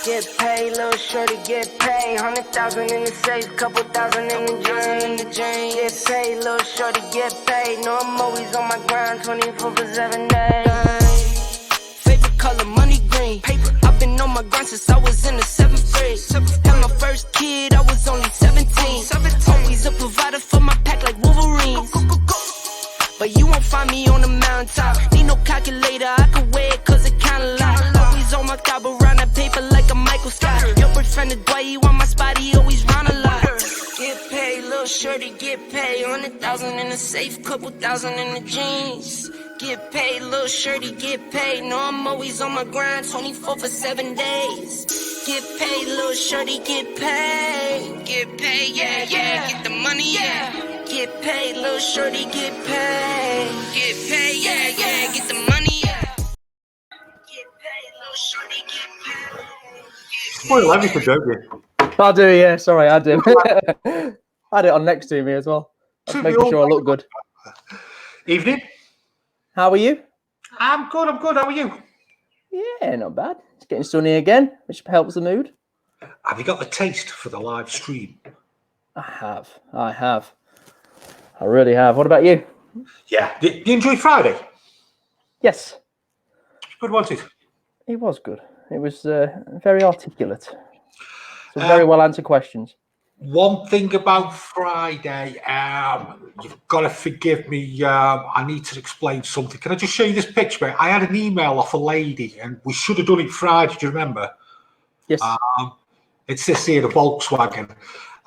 Get paid, little shorty, get paid. 100,000 in the safe, couple thousand in the drain. Get paid, little shorty, get paid. No, I'm always on my grind, 24 for 7 days. Favorite color, money green. Paper. I've been on my grind since I was in the 7th grade. Had my first kid, I was only 17. Always a provider for my pack like Wolverine. But you won't find me on the mountaintop. Need no calculator, I can weigh it cause it kinda lot. Always on my top around that paper like a Michael Scott. Your boyfriend is Dwight, he want my spot, he always round a lot. Get paid, little shorty, get paid. 100,000 in the safe, couple thousand in the jeans. Get paid, little shorty, get paid. No, I'm always on my grind, 24 for 7 days. Get paid, little shorty, get paid. Get paid, yeah, yeah, get the money, yeah. Get paid, little shorty, get paid. Get paid, yeah, yeah, get the money, yeah. Get paid, little shorty, get paid. Spoil everything, don't you? I do, yeah. Sorry, I do. I had it on next to me as well. I was making sure I look good. Evening. How are you? I'm good. How are you? Yeah, not bad. It's getting sunny again, which helps the mood. Have you got the taste for the live stream? I have. I really have. What about you? Yeah. Did you enjoy Friday? Yes. Good, wasn't it? It was good. It was very articulate. Some very well answered questions. One thing about Friday, you've got to forgive me. I need to explain something. Can I just show you this picture? Mate? I had an email off a lady, and we should have done it Friday. Do you remember? Yes. It's this here, the Volkswagen.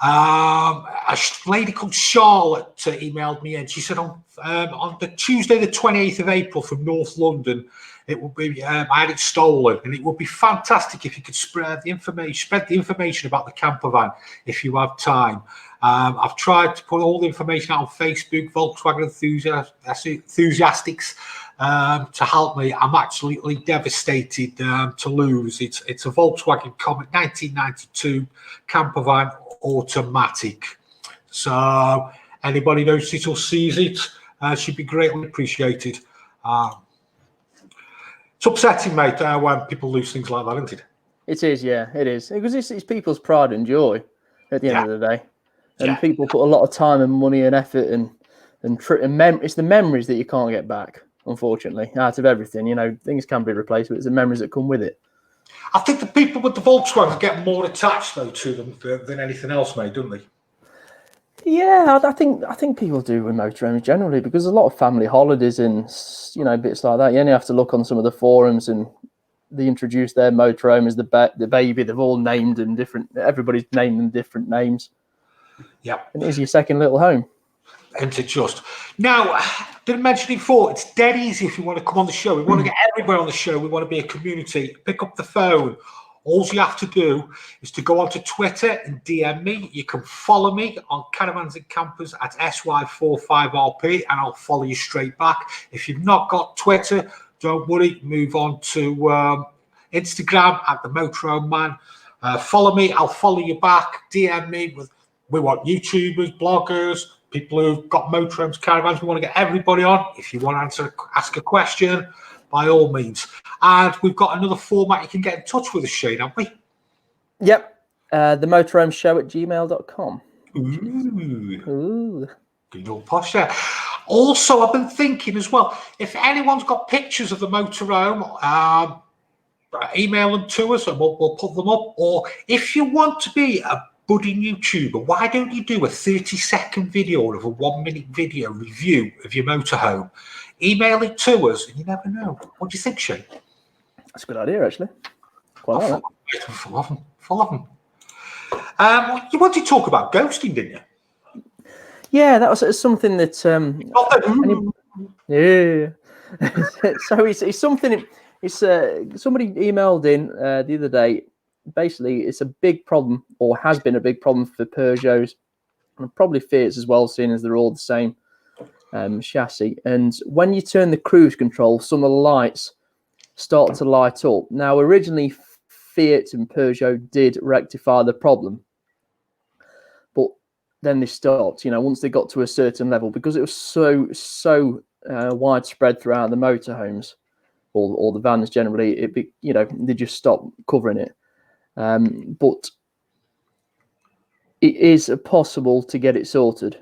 A lady called Charlotte emailed me, and she said on the Tuesday, the 28th of April, from North London, it will be. I had it stolen, and it would be fantastic if you could spread the information about the camper van if you have time. I've tried to put all the information out on Facebook, Volkswagen enthusiastics, to help me. I'm absolutely devastated to lose. It's a Volkswagen Comet 1992 camper van, automatic. So anybody knows it or sees it should be greatly appreciated. It's upsetting, mate, when people lose things like that, isn't it? It is, yeah, it is. Because it's people's pride and joy at the end of the day. And people put a lot of time and money and effort and it's the memories that you can't get back, unfortunately, out of everything. You know, things can be replaced, but it's the memories that come with it. I think the people with the Volkswagen get more attached, though, to them than anything else, mate, don't they? Yeah, I think people do with motorhomes generally, because there's a lot of family holidays and, you know, bits like that. You only have to look on some of the forums, and they introduce their motorhome as the baby. They've all named them different. Everybody's named them different names. Yeah, and it is your second little home. Isn't it just? Now, didn't mention it before, it's dead easy if you want to come on the show. We want to get everybody on the show. We want to be a community. Pick up the phone. All you have to do is to go onto Twitter and DM me. You can follow me on Caravans and Campers at SY45RP, and I'll follow you straight back. If you've not got Twitter, don't worry. Move on to Instagram at the Motorhome Man. Follow me. I'll follow you back. DM me. We want YouTubers, bloggers, people who've got motorhomes, caravans. We want to get everybody on. If you want to ask a question, by all means. And we've got another format you can get in touch with us, Shane, haven't we? Yep. The Motorhome Show at gmail.com. Ooh. Good old posh there. Also, I've been thinking as well, if anyone's got pictures of the motorhome, email them to us and we'll put them up. Or if you want to be a budding YouTuber, why don't you do a 30-second video of a 1-minute video review of your motorhome? Email it to us, and you never know. What do you think, Shane? That's a good idea, actually. Quite like that. Full of them. You wanted to talk about ghosting, didn't you? Yeah, that was something that. So it's something. It's somebody emailed in the other day. Basically, it's a big problem, or has been a big problem for Peugeots, and probably Fiats as well, seeing as they're all the same chassis. And when you turn the cruise control, some of the lights start to light up. Now, originally, Fiat and Peugeot did rectify the problem, but then they stopped. You know, once they got to a certain level, because it was so widespread throughout the motorhomes or the vans generally, they just stopped covering it. But it is possible to get it sorted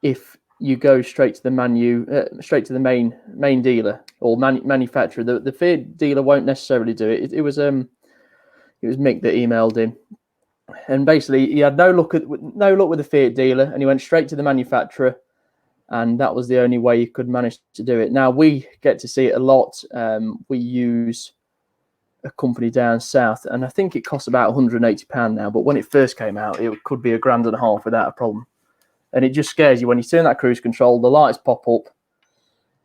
if you go straight to the straight to the main dealer or manufacturer. The Fiat dealer won't necessarily do it. It was Mick that emailed in, and basically he had no luck with the Fiat dealer, and he went straight to the manufacturer, and that was the only way he could manage to do it. Now we get to see it a lot. We use a company down south, and I think it costs about £180 now. But when it first came out, it could be £1.50 without a problem. And it just scares you when you turn that cruise control, the lights pop up,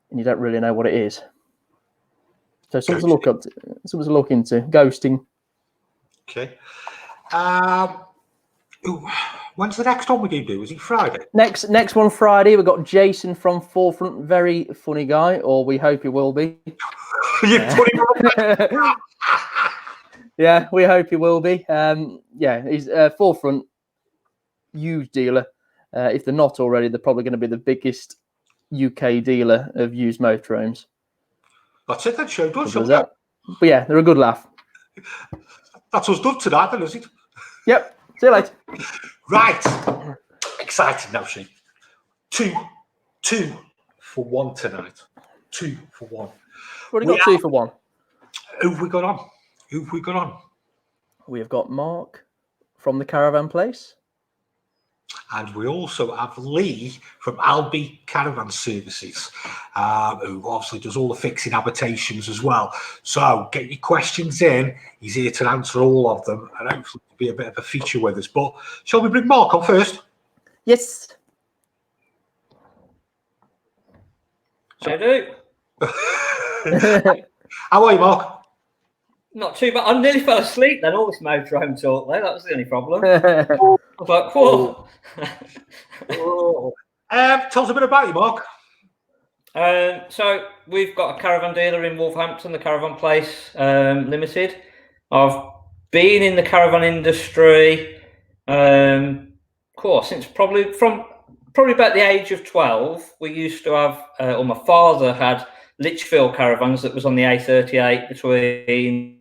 and you don't really know what it is. So something to look into. Ghosting. Okay. When's the next one we're going to do? Is it Friday? Next one Friday. We've got Jason from Forefront. Very funny guy, or we hope he will be. Yeah, we hope he will be. He's Forefront used dealer. If they're not already, they're probably going to be the biggest UK dealer of used motorhomes. That's it, that show does. But yeah, they're a good laugh. That's us done tonight, then, is it? Yep. See you later. Right. Exciting now, Shane. Two for one tonight. 2 for 1. What have we got 2 for 1? Who have we got on? We have got Mark from the Caravan Place. And we also have Lee from Albi Caravan Services, who obviously does all the fixing habitations as well. So get your questions in. He's here to answer all of them, and hopefully be a bit of a feature with us. But shall we bring Mark on first? Yes. I do. How are you, Mark? Not too bad. I nearly fell asleep then, all this motorhome talk there. That was the only problem. I was like, whoa. Tell us a bit about you, Mark. So we've got a caravan dealer in Wolverhampton, the Caravan Place Limited. I've been in the caravan industry, since probably about the age of 12. We used to have, or my father had Lichfield caravans that was on the A38 between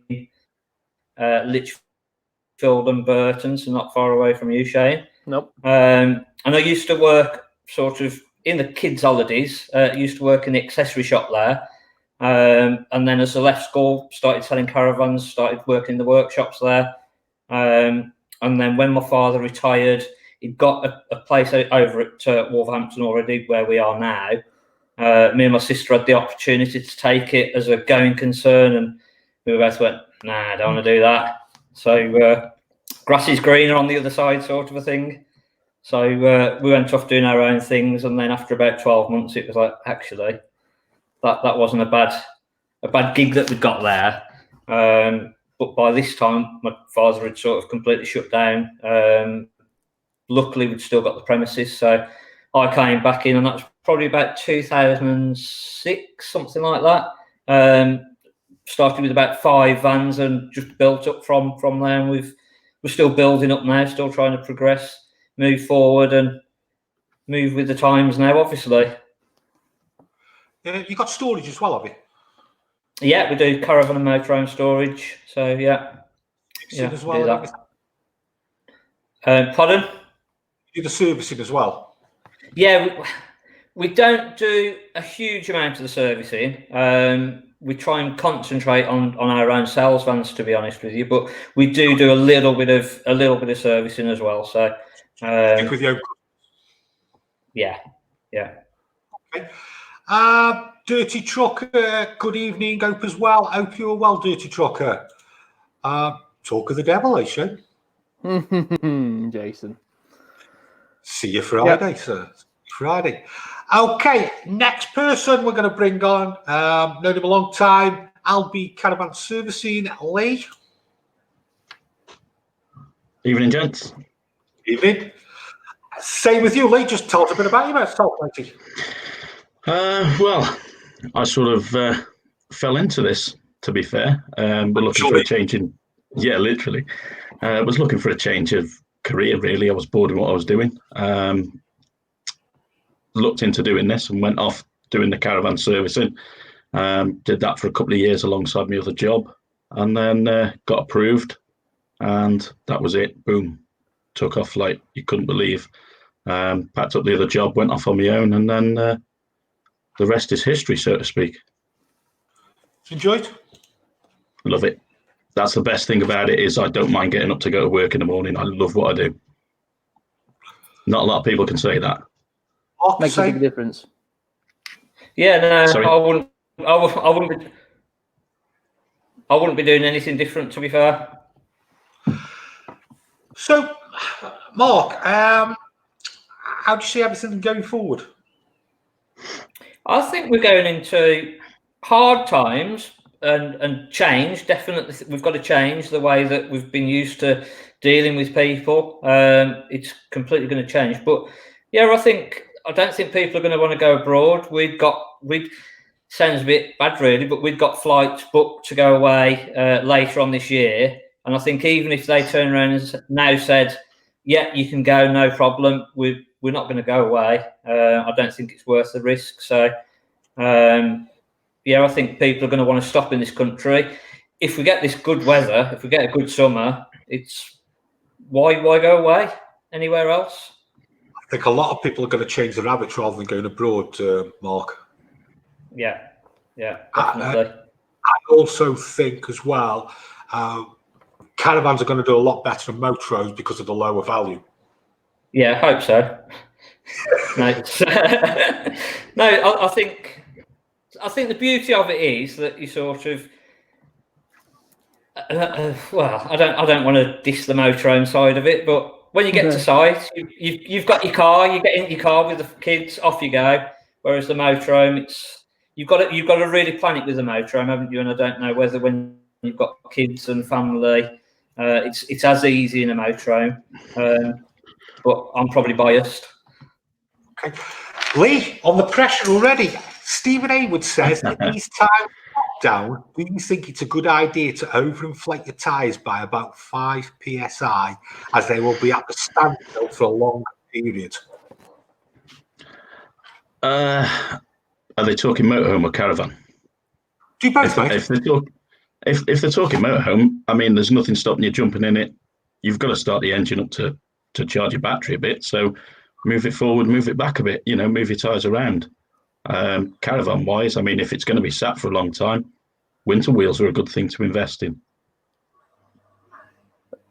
Lichfield and Burton, so not far away from you, Shane. Nope. And I used to work sort of in the kids' holidays. Used to work in the accessory shop there. And then as I left school, started selling caravans, started working in the workshops there. And then when my father retired, he'd got a place over at Wolverhampton already, where we are now. Me and my sister had the opportunity to take it as a going concern, and we both went, nah, I don't want to do that. So grass is greener on the other side, sort of a thing. So we went off doing our own things, and then after about 12 months, it was like, actually, that wasn't a bad gig that we got there. But by this time, my father had sort of completely shut down. Luckily, we'd still got the premises, so I came back in, and that was probably about 2006, something like that. Started with about 5 vans and just built up from there. And we're still building up now, still trying to progress, move forward, and move with the times now, obviously. You got storage as well, have you? Yeah, we do caravan and motorhome storage. So yeah, As well, do that. Pardon? You do the servicing as well. Yeah, we don't do a huge amount of the servicing. We try and concentrate on our own sales vans, to be honest with you. But we do a little bit of servicing as well. So with you. Yeah. Okay. Dirty Trucker, good evening. Hope as well. Hope you're well, Dirty Trucker. Talk of the devil, Shane. Jason. See you Friday, sir. Friday. Okay, next person we're going to bring on. Known him a long time. Albi Caravan Servicing, Lee. Evening, gents. Evening. Same with you, Lee. Just tell us a bit about yourself, matey. Well, I sort of fell into this, to be fair. We're looking for a change in... Yeah, literally. Was looking for a change of career, really. I was bored of what I was doing. Looked into doing this and went off doing the caravan servicing. Did that for a couple of years alongside my other job, and then got approved and that was it. Boom, took off like you couldn't believe. Packed up the other job, went off on my own, and then the rest is history, so to speak. Enjoyed? Love it. That's the best thing about it, is I don't mind getting up to go to work in the morning. I love what I do. Not a lot of people can say that. Makes a big difference. Yeah, no, Sorry? I wouldn't be doing anything different, to be fair. So, Mark, how do you see everything going forward? I think we're going into hard times and change. Definitely, we've got to change the way that we've been used to dealing with people. It's completely going to change. But yeah, I don't think people are going to want to go abroad. Sounds a bit bad, really, but we've got flights booked to go away later on this year. And I think even if they turn around and now said, yeah, you can go, no problem, we're not going to go away. I don't think it's worth the risk. So, yeah, I think people are going to want to stop in this country. If we get this good weather, if we get a good summer, it's why go away anywhere else? I think a lot of people are going to change their habits rather than going abroad, Mark. Yeah, definitely. I also think as well, caravans are going to do a lot better than motorhomes because of the lower value. Yeah, I hope so. No, I think the beauty of it is that you sort of, well, I don't want to diss the motorhome side of it, but when you get to site, you've got your car, you get in your car with the kids, off you go. Whereas the motorhome, you've got to really plan it with the motorhome, haven't you? And I don't know whether when you've got kids and family, it's as easy in a motorhome. But I'm probably biased. Okay. Lee, on the pressure already. Stephen Haywood says, in these times of lockdown, do you think it's a good idea to overinflate your tyres by about 5 psi, as they will be at the standstill for a longer period? Are they talking motorhome or caravan? Do both, mate. If they're talking motorhome, I mean, there's nothing stopping you jumping in it. You've got to start the engine up to charge your battery a bit. So move it forward, move it back a bit, move your tyres around. Caravan wise, I mean, if it's going to be sat for a long time, winter wheels are a good thing to invest in.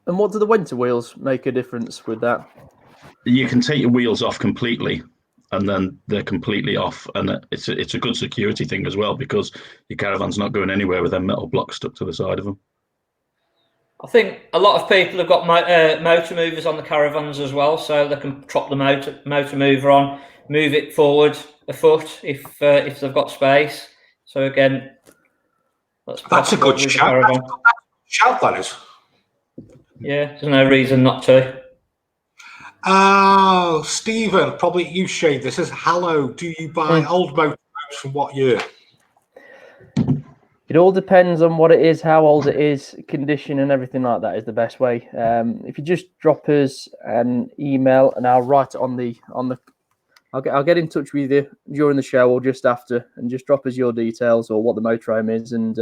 And what do the winter wheels make a difference with that? You can take your wheels off completely, and then they're completely off, and it's a good security thing as well, because your caravan's not going anywhere with them metal blocks stuck to the side of them. I think a lot of people have got motor movers on the caravans as well, so they can prop the motor mover on, move it forward a foot if they've got space. So again, that's a good shout. Shout, that is. Yeah, there's no reason not to. Oh, Stephen, probably you, Shane. This is hello. Do you buy old motorhomes from what year? It all depends on what it is, how old it is, condition, and everything like that is the best way. If you just drop us an email, and I'll write it on the. I'll get in touch with you during the show or just after, and just drop us your details or what the motorhome is, and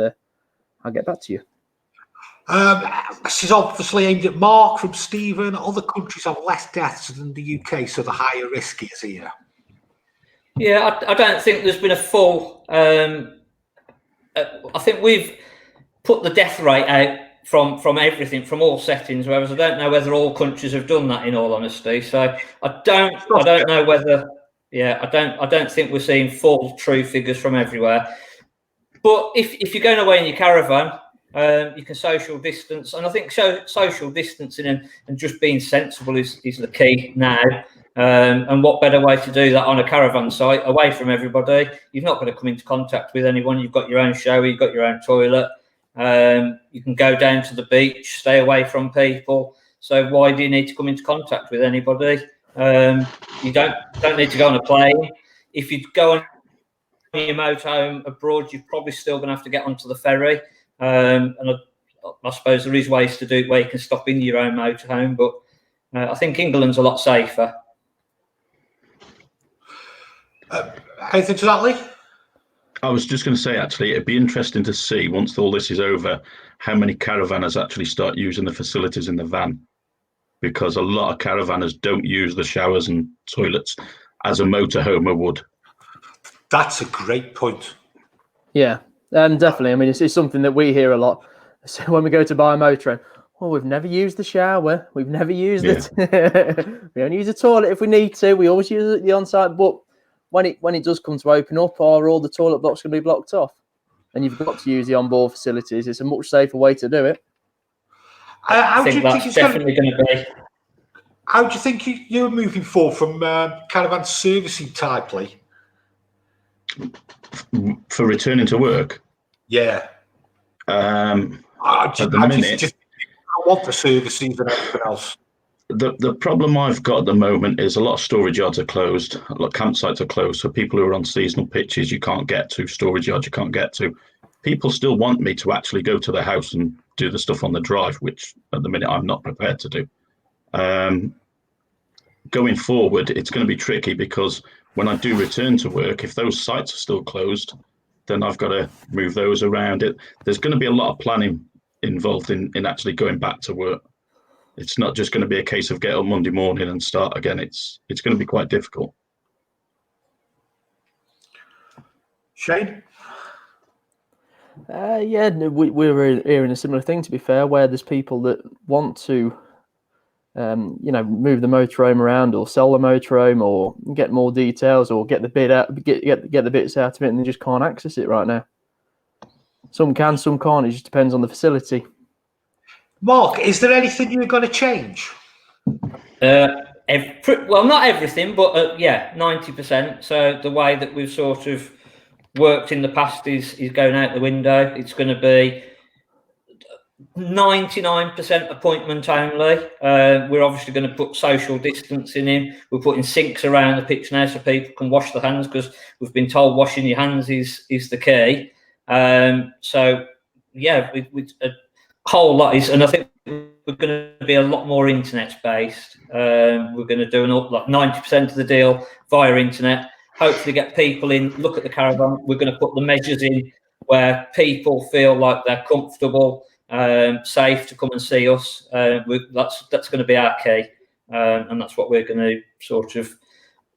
I'll get back to you. This is obviously aimed at Mark from Stephen. Other countries have less deaths than the UK, so the higher risk is here. Yeah, I don't think there's been a full. I think we've put the death rate out from everything, from all settings. Whereas I don't know whether all countries have done that. In all honesty, so I don't know whether. Yeah, I don't think we're seeing full true figures from everywhere. But if you're going away in your caravan, you can social distance, and I think social distancing and just being sensible is the key now. And what better way to do that on a caravan site, away from everybody? You've not got to come into contact with anyone. You've got your own shower, you've got your own toilet. You can go down to the beach, stay away from people. So why do you need to come into contact with anybody? You don't need to go on a plane. If you go on your motorhome abroad, you're probably still going to have to get onto the ferry. And I suppose there is ways to do it where you can stop in your own motorhome, but I think England's a lot safer. Anything to that, Lee? I was just going to say, actually, it'd be interesting to see once all this is over, how many caravanners actually start using the facilities in the van, because a lot of caravanners don't use the showers and toilets as a motorhomer would. That's a great point. Yeah, definitely. I mean, it's something that we hear a lot. So when we go to buy a motorhome, oh, we've never used the shower. We've never used it. We only use the toilet if we need to. We always use the on-site. But when it does come to open up, are all the toilet blocks going to be blocked off? And you've got to use the onboard facilities. It's a much safer way to do it. I think that's definitely going to be. How do you think you're moving forward from caravan servicing typely? For returning to work? Yeah. At the minute, I want the services and everything else. The problem I've got at the moment is a lot of storage yards are closed, a lot of campsites are closed. So people who are on seasonal pitches, you can't get to, storage yards you can't get to. People still want me to actually go to their house and do the stuff on the drive, which at the minute I'm not prepared to do. Going forward, it's going to be tricky because when I do return to work, if those sites are still closed, then I've got to move those around. There's going to be a lot of planning involved in actually going back to work. It's not just going to be a case of get up Monday morning and start again. It's going to be quite difficult. Shane? Yeah, we're hearing a similar thing, to be fair, where there's people that want to move the motorhome around or sell the motorhome or get more details or get the bit out, get the bits out of it, and they just can't access it right now. Some can, some can't. It just depends on the facility. Mark, is there anything you're going to change? Well, not everything, but 90%. So the way that we've sort of worked in the past is going out the window. It's going to be 99% appointment only. We're obviously going to put social distancing in. We're putting sinks around the pitch now so people can wash their hands, because we've been told washing your hands is the key. So yeah, with a whole lot is, and I think we're going to be a lot more internet based. We're going to do like 90% of the deal via internet. Hopefully get people in, look at the caravan. We're going to put the measures in where people feel like they're comfortable, safe to come and see us. That's going to be our key, and that's what we're going to sort of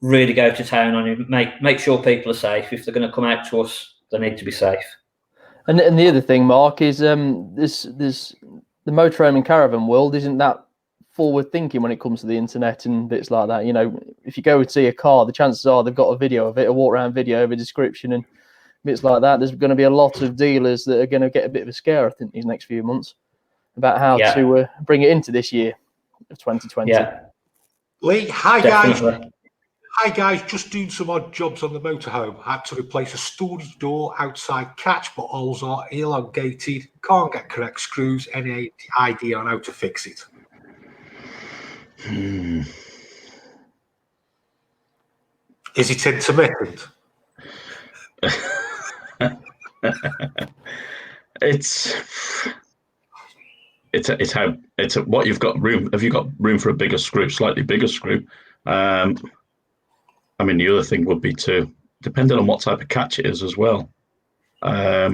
really go to town on, and make sure people are safe. If they're going to come out to us, they need to be safe. And the other thing, Mark, is this the motorhome and caravan world isn't that forward thinking when it comes to the internet and bits like that. You know, if you go and see a car, the chances are they've got a video of it, a walk around video of a description and bits like that. There's going to be a lot of dealers that are going to get a bit of a scare, I think, these next few months about how to bring it into this year of 2020. Yeah. Lee, hi Definitely. guys. Hi guys, just doing some odd jobs on the motorhome. I had to replace a storage door outside catch, but holes are elongated. Can't get correct screws. Any idea on how to fix it? Is it intermittent? It's what you've got room. Have you got room for a bigger screw, slightly bigger screw? I mean, the other thing would be to, depending on what type of catch it is as well. I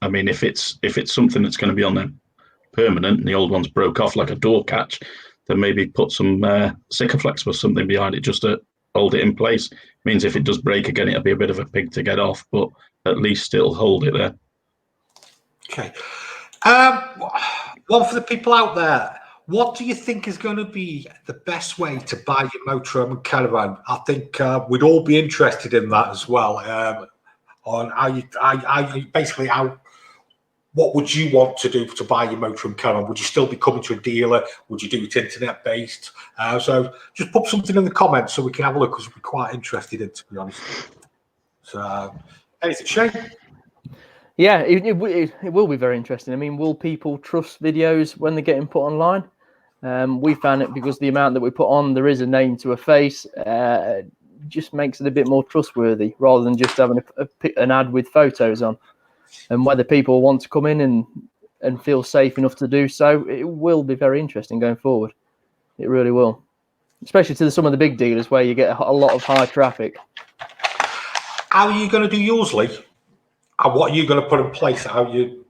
mean, if it's something that's going to be on there permanent and the old ones broke off like a door catch, then maybe put some Sikaflex or something behind it just to hold it in place. Means if it does break again, it'll be a bit of a pig to get off, but at least it'll hold it there. Okay. One for the people out there. What do you think is going to be the best way to buy your motorhome and caravan? I think we'd all be interested in that as well. On what would you want to do to buy your motorhome and caravan? Would you still be coming to a dealer? Would you do it internet based? So just put something in the comments so we can have a look, because we'd be quite interested in, to be honest. So anything, Shane? Yeah, it will be very interesting. I mean, will people trust videos when they're getting put online? We found it because the amount that we put on, there is a name to a face, just makes it a bit more trustworthy rather than just having an ad with photos on. And whether people want to come in and feel safe enough to do so, it will be very interesting going forward. It really will, especially to some of the big dealers where you get a lot of high traffic. How are you going to do yours, Lee? And what are you going to put in place? How you?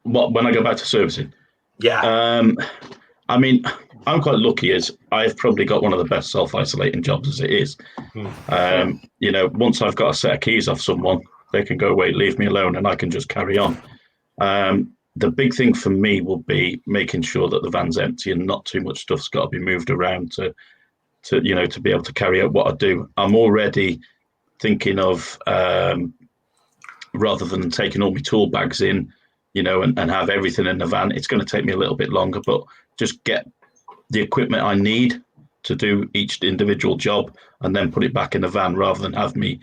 What when I go back to servicing? Yeah. I mean, I'm quite lucky as I've probably got one of the best self-isolating jobs as it is. You know, once I've got a set of keys off someone, they can go away, leave me alone, and I can just carry on. The big thing for me will be making sure that the van's empty and not too much stuff's got to be moved around to you know, to be able to carry out what I do. I'm already thinking of rather than taking all my tool bags in, you know, and have everything in the van, it's going to take me a little bit longer, but just get the equipment I need to do each individual job and then put it back in the van rather than have me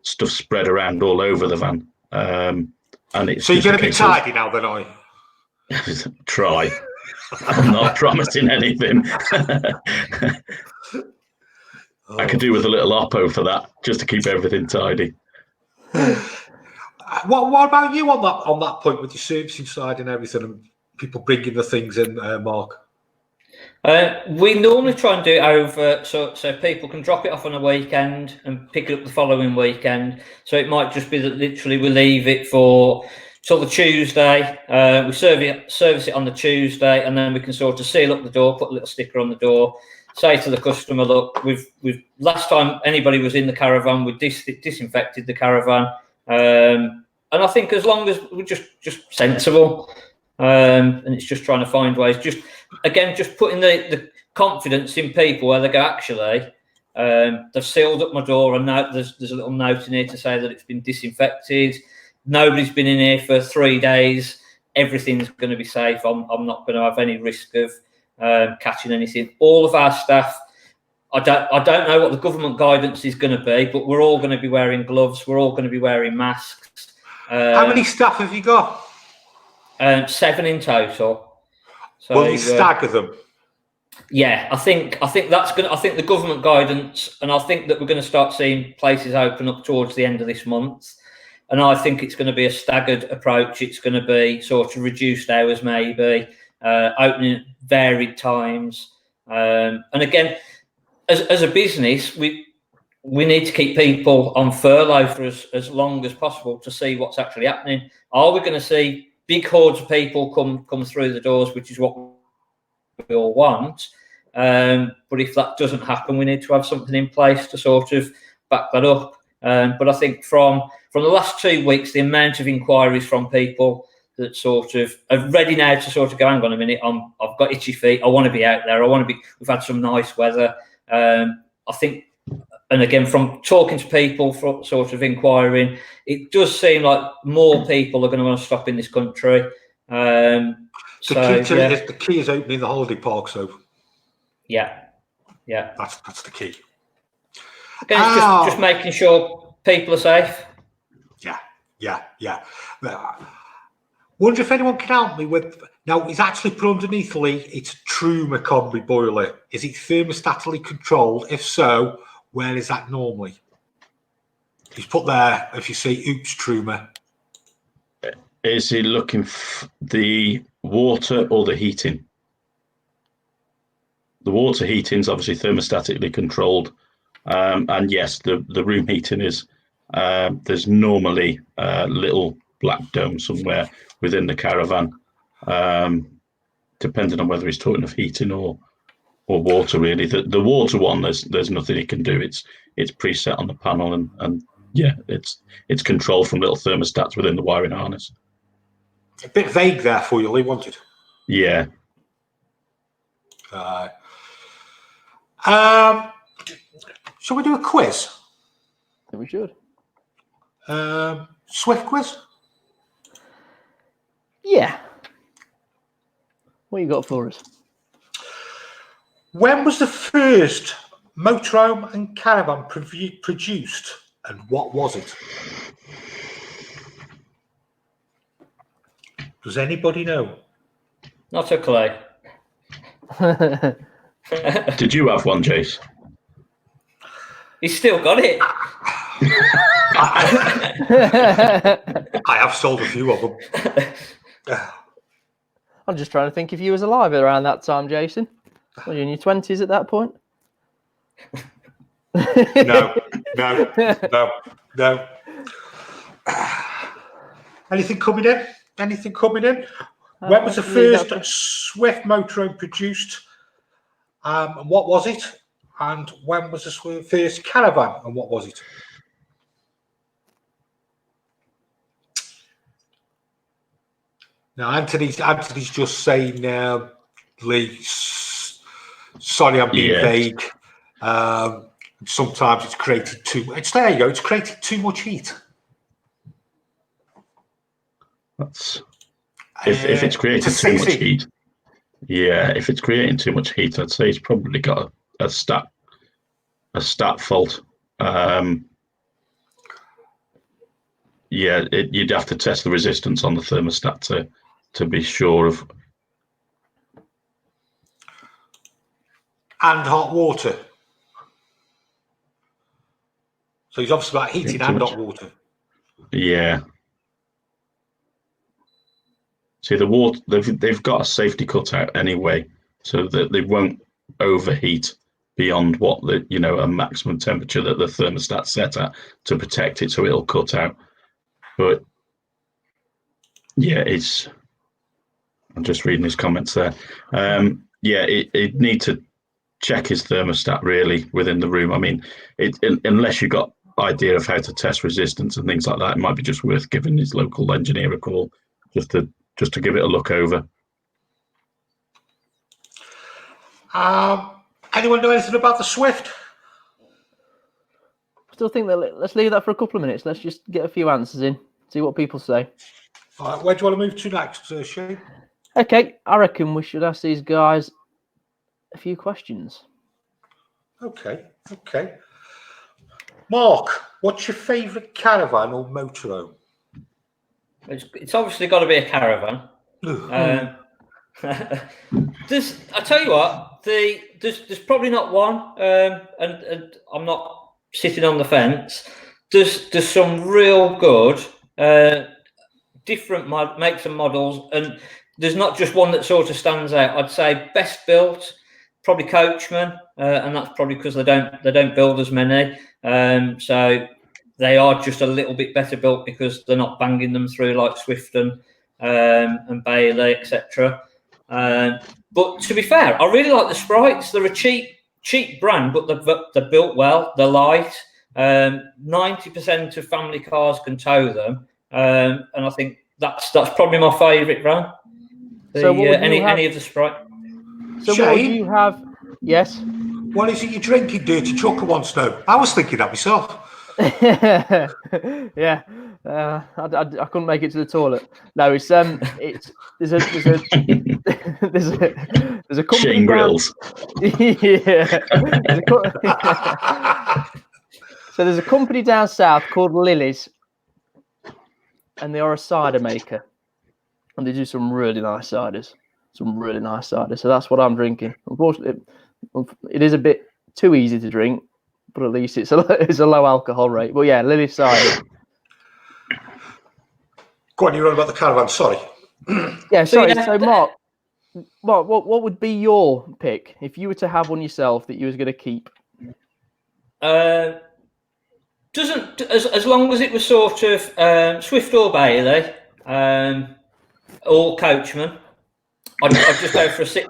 stuff spread around all over the van. And it's so you're just going to be tidy now, then, are you? try. I'm not promising anything. I could do with a little oppo for that, just to keep everything tidy. What about you on that point with your servicing side and everything, and people bringing the things in, Mark? We normally try and do it over so people can drop it off on a weekend and pick it up the following weekend. So it might just be that literally we leave it for till the Tuesday. We service it on the Tuesday, and then we can sort of seal up the door, put a little sticker on the door, say to the customer, look, we've last time anybody was in the caravan, we disinfected the caravan. And I think as long as we're just sensible, and it's just trying to find ways, just putting the confidence in people where they go, actually, they've sealed up my door, and now there's a little note in here to say that it's been disinfected. Nobody's been in here for 3 days. Everything's going to be safe. I'm not going to have any risk of catching anything. All of our staff, I don't know what the government guidance is going to be, but we're all going to be wearing gloves. We're all going to be wearing masks. How many staff have you got? 7 in total. So, will you stagger them? Yeah, I think that's going. I think the government guidance, and I think that we're going to start seeing places open up towards the end of this month. And I think it's going to be a staggered approach. It's going to be sort of reduced hours, maybe opening at varied times. And again, as a business, we need to keep people on furlough for as long as possible to see what's actually happening. Are we going to see big hordes of people come through the doors, which is what we all want? But if that doesn't happen, we need to have something in place to sort of back that up. But I think from the last 2 weeks, the amount of inquiries from people that sort of are ready now to sort of go, hang on a minute, I've got itchy feet, I want to be out there, we've had some nice weather. I think, and again, from talking to people, from sort of inquiring, it does seem like more people are going to want to stop in this country. The key is opening the holiday park, so yeah, that's the key. Again, it's just making sure people are safe. Yeah. Wonder if anyone can help me with. Now, it's actually put underneath Lee. It's a Truma combi boiler. Is it thermostatically controlled? If so, where is that normally? He's put there. If you see, oops, Truma. Is he looking for the water or the heating? The water heating is obviously thermostatically controlled. And yes, the room heating is, there's normally a little black dome somewhere within the caravan, depending on whether he's talking of heating or water, really. The water one, there's nothing he can do. It's preset on the panel, and yeah, it's controlled from little thermostats within the wiring harness. A bit vague there for you, Lee, wasn't it? Yeah. Shall we do a quiz? I think we should. Swift quiz? Yeah. What you got for us? When was the first motorhome and caravan produced, and what was it? Does anybody know? Not a clue. Did you have one, Jace? He's still got it. I have sold a few of them. I'm just trying to think if you was alive around that time, Jason. Were you in your 20s at that point? No. Anything coming in? Anything coming in? When was the first Swift motorhome produced? And what was it? And when was the first Caravan? And what was it? Now, Anthony's just saying, Lee, sorry, I'm being vague. Sometimes it's created there you go. It's created too much heat. That's if it's creating too much heat. Yeah, if it's creating too much heat, I'd say it's probably got a stat fault. You'd have to test the resistance on the thermostat to be sure of. And hot water. So he's obviously about heating and hot water. Yeah. See, the water, they've got a safety cutout anyway, so that they won't overheat beyond what a maximum temperature that the thermostat set at to protect it, so it'll cut out. But yeah, I'm just reading his comments there. It need to check his thermostat really within the room. I mean, unless you've got idea of how to test resistance and things like that, it might be just worth giving his local engineer a call just to give it a look over. Anyone know anything about the Swift? I still think that let's leave that for a couple of minutes. Let's just get a few answers in, see what people say. All right, where do you want to move to next, Shane? Okay, I reckon we should ask these guys a few questions. Okay. Mark, what's your favourite caravan or motorhome? It's obviously got to be a caravan. I tell you what, there's probably not one, and I'm not sitting on the fence. There's some real good different makes and models, and there's not just one that sort of stands out. I'd say best built, probably Coachman, and that's probably because they don't build as many, so they are just a little bit better built because they're not banging them through like Swift and Bailey, etc. But to be fair, I really like the Sprites. They're a cheap brand, but they're built well. They're light. 90% of family cars can tow them, and I think that's probably my favourite brand. Any of the Sprite. So Shane, what would you have? Yes. What is it you're drinking? Dirty Chucker wants to know. I was thinking that myself. Yeah, I couldn't make it to the toilet. No, it's there's a company. Shane Grills. Yeah. So there's a company down south called Lily's, and they are a cider maker, and they do some really nice ciders. So that's what I'm drinking. Unfortunately, it is a bit too easy to drink, but at least it's a low alcohol rate. But yeah, Lily's cider. Go on, you're on about the caravan. Sorry. Yeah, sorry. So Mark, what would be your pick if you were to have one yourself that you was going to keep? Doesn't as long as it was sort of Swift or Bailey or Coachman, I'd just go for a six.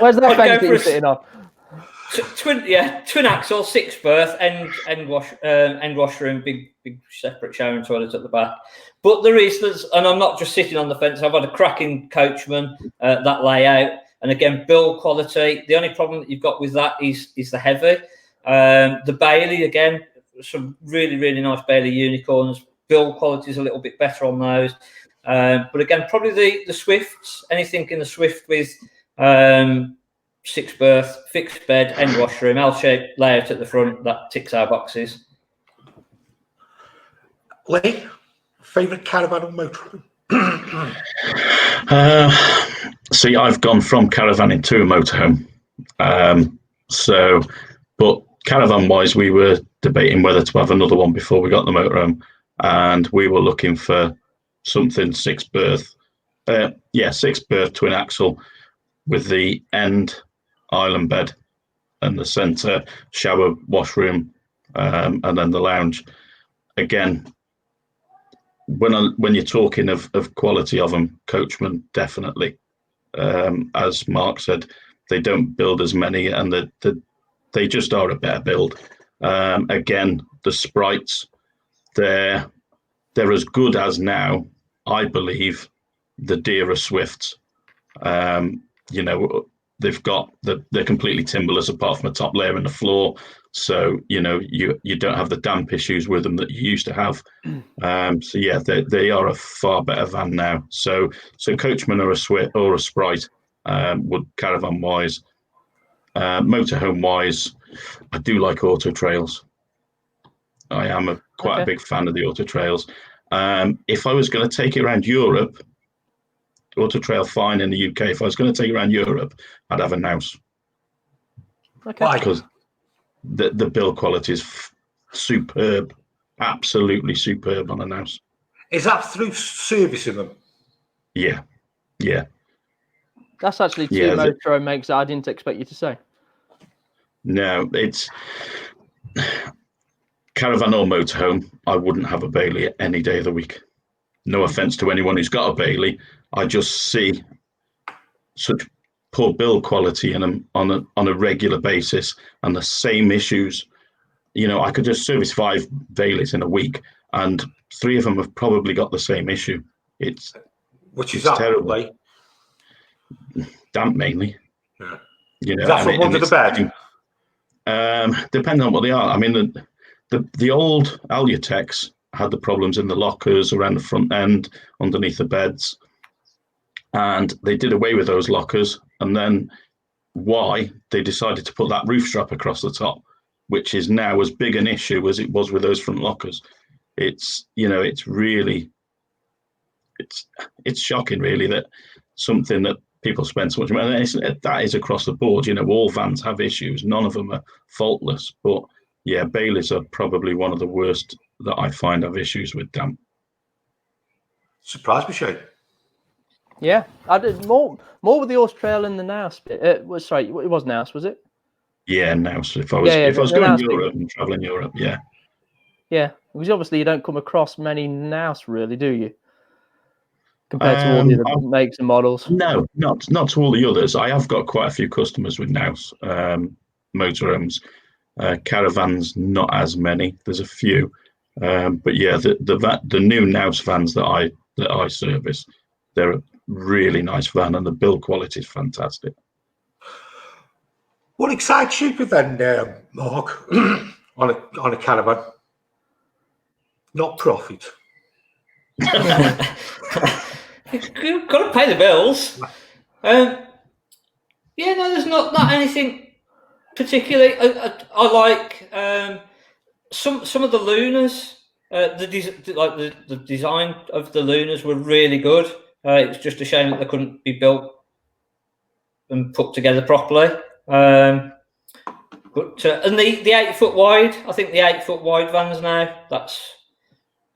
Where's that fence that you're sitting on? Twin axle, 6 berth, end washroom, big separate shower and toilet at the back. But there's, and I'm not just sitting on the fence. I've had a cracking Coachman, that layout, and again build quality. The only problem that you've got with that is the heavy. The Bailey, again, some really nice Bailey unicorns. Build quality is a little bit better on those. But again, probably the Swifts. Anything in the Swift with 6 berth, fixed bed, end washroom, L-shaped layout at the front, that ticks our boxes. Lee, favourite caravan or motorhome? See, I've gone from caravanning to a motorhome. But caravan-wise, we were debating whether to have another one before we got the motorhome, and we were looking for something 6 berth. 6 berth twin axle with the end island bed and the centre shower washroom, and then the lounge. again, when you're talking of quality of them, Coachman definitely. As Mark said, they don't build as many, and they just are a better build. Again, the sprites, they're as good as now, I believe, the Dira Swifts. You know, they're completely timberless apart from a top layer and the floor. So, you know, you don't have the damp issues with them that you used to have. So yeah, they are a far better van now. So Coachman or a Swift or a Sprite, would caravan wise, motorhome wise, I do like Auto Trails. I am quite a big fan of the Auto Trails. If I was going to take it around Europe, Auto Trail fine in the UK. If I was going to take it around Europe, I'd have a Naus. Okay. Because the build quality is superb, absolutely superb on a Naus. Is that through servicing them? Yeah. That's actually two Motorhome makes that I didn't expect you to say. No, it's caravan or motorhome. I wouldn't have a Bailey any day of the week. No offense to anyone who's got a Bailey. I just see such poor build quality in them on a regular basis, and the same issues. You know, I could just service 5 Baileys in a week, and 3 of them have probably got the same issue. It's terrible. Like? Damp mainly. Yeah. You know, is that from under the bed? Depending on what they are. I mean, the old Alutex had the problems in the lockers, around the front end, underneath the beds, and they did away with those lockers. And then they decided to put that roof strap across the top, which is now as big an issue as it was with those front lockers. It's, you know, it's really, it's shocking really that something that people spend so much money, and that is across the board. You know, all vans have issues. None of them are faultless, but yeah, Baileys are probably one of the worst that I find have issues with damp. Surprised me, Shane. Yeah, I did more with the Horse Trail and the Naus bit. It was Naus, was it? Yeah, Naus. If I was going to Europe and traveling Europe, yeah. Yeah, because obviously you don't come across many Naus, really, do you? Compared to all the other makes and models. No, not to all the others. I have got quite a few customers with Naus motorhomes. Caravans, not as many. There's a few, but yeah, the new Naus vans that I service, they're a really nice van, and the build quality is fantastic. What excites you then, Mark, on a caravan? Not profit. You've got to pay the bills. Yeah, no, there's not anything particularly. I like some of the Lunas. The design of the Lunas were really good. It's just a shame that they couldn't be built and put together properly. But and the 8 foot wide, I think the 8 foot wide vans now. That's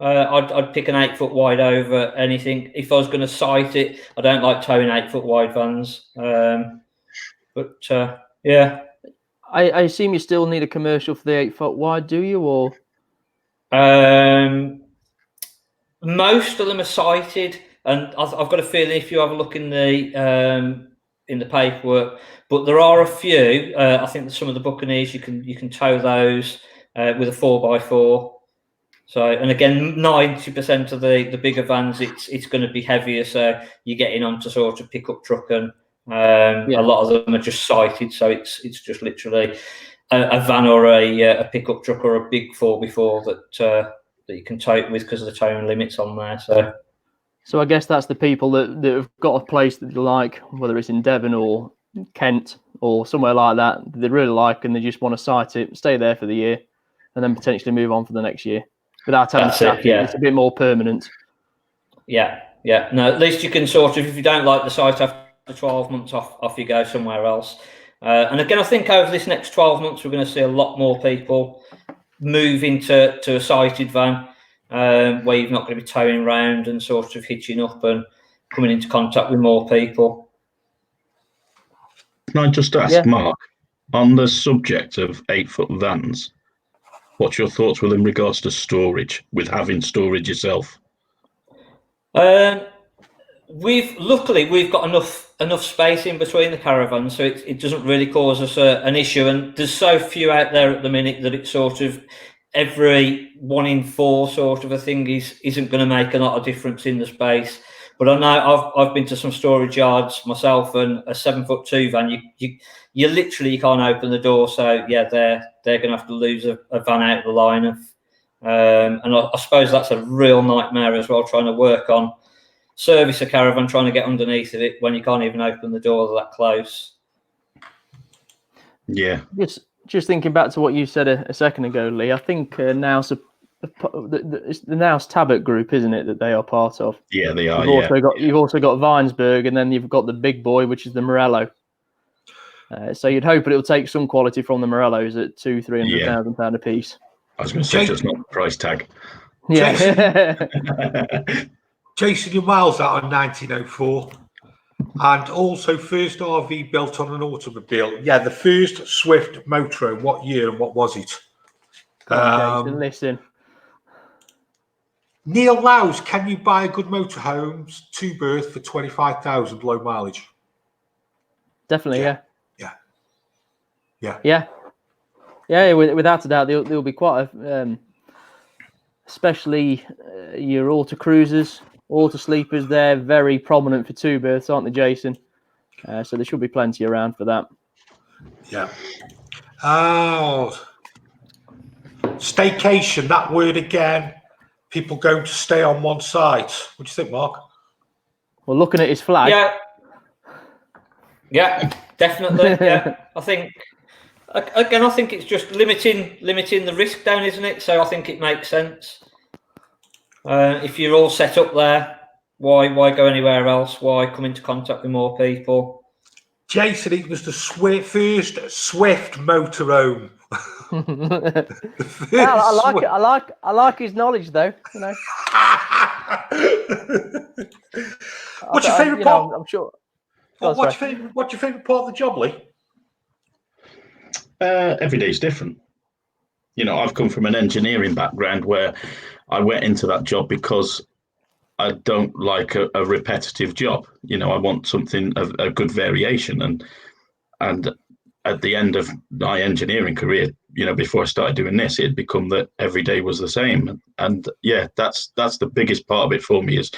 I'd pick an 8 foot wide over anything. If I was going to site it, I don't like towing 8 foot wide vans. But yeah, I assume you still need a commercial for the 8 foot wide, do you? Or most of them are sited, and I've got a feeling if you have a look in the paperwork, but there are a few. I think that some of the Buccaneers you can tow those with a 4x4. So, and again, 90% of the bigger vans, it's going to be heavier, so you're getting onto sort of pickup truck, and a lot of them are just sited, so it's just literally a van or a pickup truck or a big 4x4 that you can tow it with because of the towing limits on there. So I guess that's the people that have got a place that they like, whether it's in Devon or Kent or somewhere like that they really like, and they just want to site it, stay there for the year, and then potentially move on for the next year. Without having to sack it, it's a bit more permanent. Yeah. No, at least you can sort of, if you don't like the site after 12 months, off you go somewhere else. And again, I think over this next 12 months, we're going to see a lot more people move into a sited van where you're not going to be towing around and sort of hitching up and coming into contact with more people. Can I just ask, Mark, on the subject of 8 foot vans, What's your thoughts with in regards to storage, with having storage yourself? Luckily we've got enough space in between the caravans, so it doesn't really cause us an issue. And there's so few out there at the minute that it's sort of every 1 in 4 sort of a thing isn't going to make a lot of difference in the space. But I know I've been to some storage yards myself, and a 7'2" van, you literally can't open the door. So yeah, they're going to have to lose a van out of the line of, and I suppose that's a real nightmare as well, trying to work on service a caravan, trying to get underneath of it when you can't even open the door that close. Yeah. Just thinking back to what you said a second ago, Lee. I think Now's the Now's Tablet group, isn't it, that they are part of? Yeah, they are. You've also got Weinsberg, and then you've got the big boy, which is the Morello. So you'd hope that it'll take some quality from the Morellos at £200,000-300,000 a piece. I was going to say just not the price tag. Yeah. Jason, your miles out on 1904. And also first RV built on an automobile. Yeah, the first Swift Motorhome. What year and what was it? Jason, listen. Neil Lowes, can you buy a good motorhomes 2-berth for 25,000 low mileage? Definitely, Yeah. Yeah, without a doubt, there'll be quite a, especially your auto cruisers, auto sleepers. They're very prominent for 2 berths, aren't they, Jason? So there should be plenty around for that. Yeah. Oh, staycation, that word again. People going to stay on one site. What do you think, Mark? Well, looking at his flag. Yeah, definitely. Yeah, I think it's just limiting the risk down, isn't it? So I think it makes sense. If you're all set up there, why go anywhere else? Why come into contact with more people? Jason, it was the first Swift motorhome. I like his knowledge, though. You know. What's your favourite part? I'm sure. What's your favourite part of the job, Lee? Every day's different. You know, I've come from an engineering background where I went into that job because I don't like a repetitive job. You know, I want something of a good variation. And at the end of my engineering career, you know, before I started doing this, it had become that every day was the same. And yeah, that's the biggest part of it for me. Is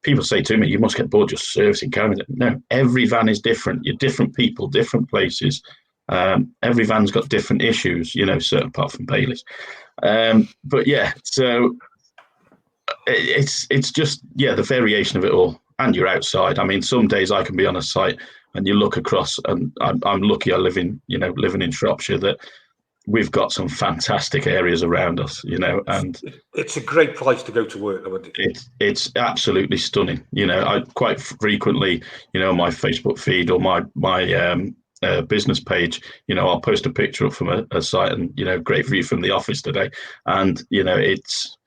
people say to me, you must get bored just servicing caravans. No, every van is different. You're different people, different places. Every van's got different issues, you know, certain apart from Bailey's. But yeah, so it's just, yeah, the variation of it all. And you're outside. I mean, some days I can be on a site and you look across, and I'm lucky I living in Shropshire, that we've got some fantastic areas around us, you know, and it's a great place to go to work. It's absolutely stunning. You know, I quite frequently, you know, my Facebook feed or my business page, you know, I'll post a picture up from a site and, you know, great view from the office today. And, you know, it's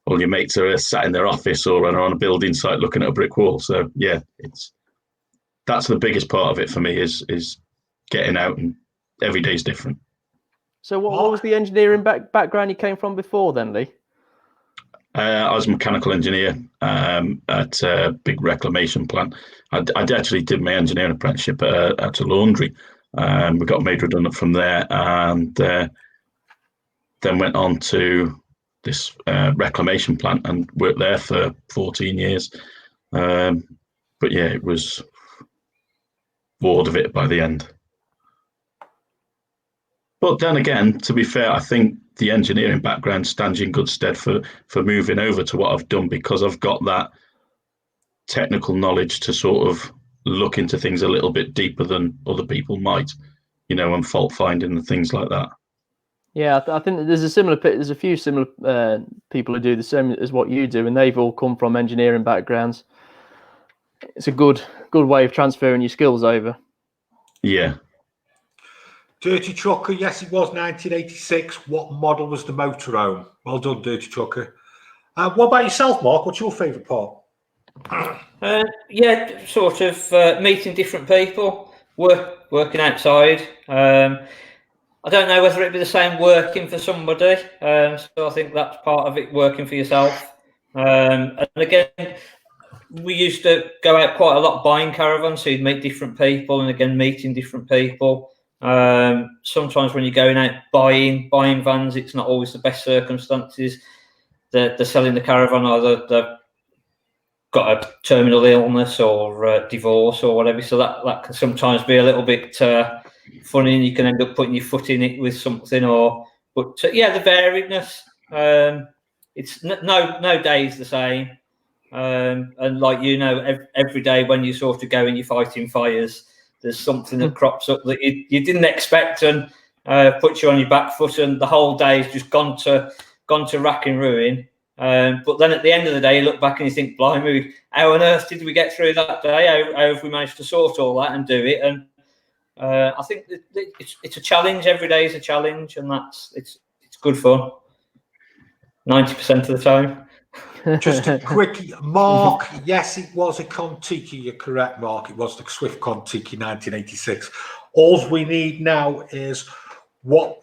all your mates are sat in their office or are on a building site looking at a brick wall. So yeah, that's the biggest part of it for me is getting out, and every day's different. So what was the engineering background you came from before then, Lee? I was a mechanical engineer at a big reclamation plant. I actually did my engineering apprenticeship at a laundry. We got made redundant from there, and then went on to this reclamation plant and worked there for 14 years. But yeah, it was bored of it by the end. But then again, to be fair, I think the engineering background stands in good stead for moving over to what I've done, because I've got that technical knowledge to sort of look into things a little bit deeper than other people might, you know, and fault finding and things like that. Yeah, I think there's a few similar people who do the same as what you do, and they've all come from engineering backgrounds. It's a good way of transferring your skills over. Yeah. Dirty Trucker, yes, it was 1986. What model was the motorhome? Well done, Dirty Trucker. What about yourself, Mark? What's your favourite part? Yeah, sort of meeting different people, working outside. I don't know whether it'd be the same working for somebody. So I think that's part of it, working for yourself. And again, we used to go out quite a lot buying caravans, so you'd meet different people, and again, meeting different people. Sometimes when you're going out buying vans, it's not always the best circumstances. They're selling the caravan, either they've got a terminal illness or divorce or whatever, so that can sometimes be a little bit funny, and you can end up putting your foot in it with something. But the variedness. It's no day is the same. And like every day when you sort of go and you're fighting fires, there's something that crops up that you didn't expect and puts you on your back foot, and the whole day has just gone to rack and ruin. But then at the end of the day, you look back and you think, blimey, how on earth did we get through that day? How have we managed to sort all that and do it? And I think it's a challenge. Every day is a challenge, and it's good fun. 90% of the time. Just a quick, Mark, yes, it was a Contiki. You're correct, Mark. It was the Swift Contiki 1986. All we need now is when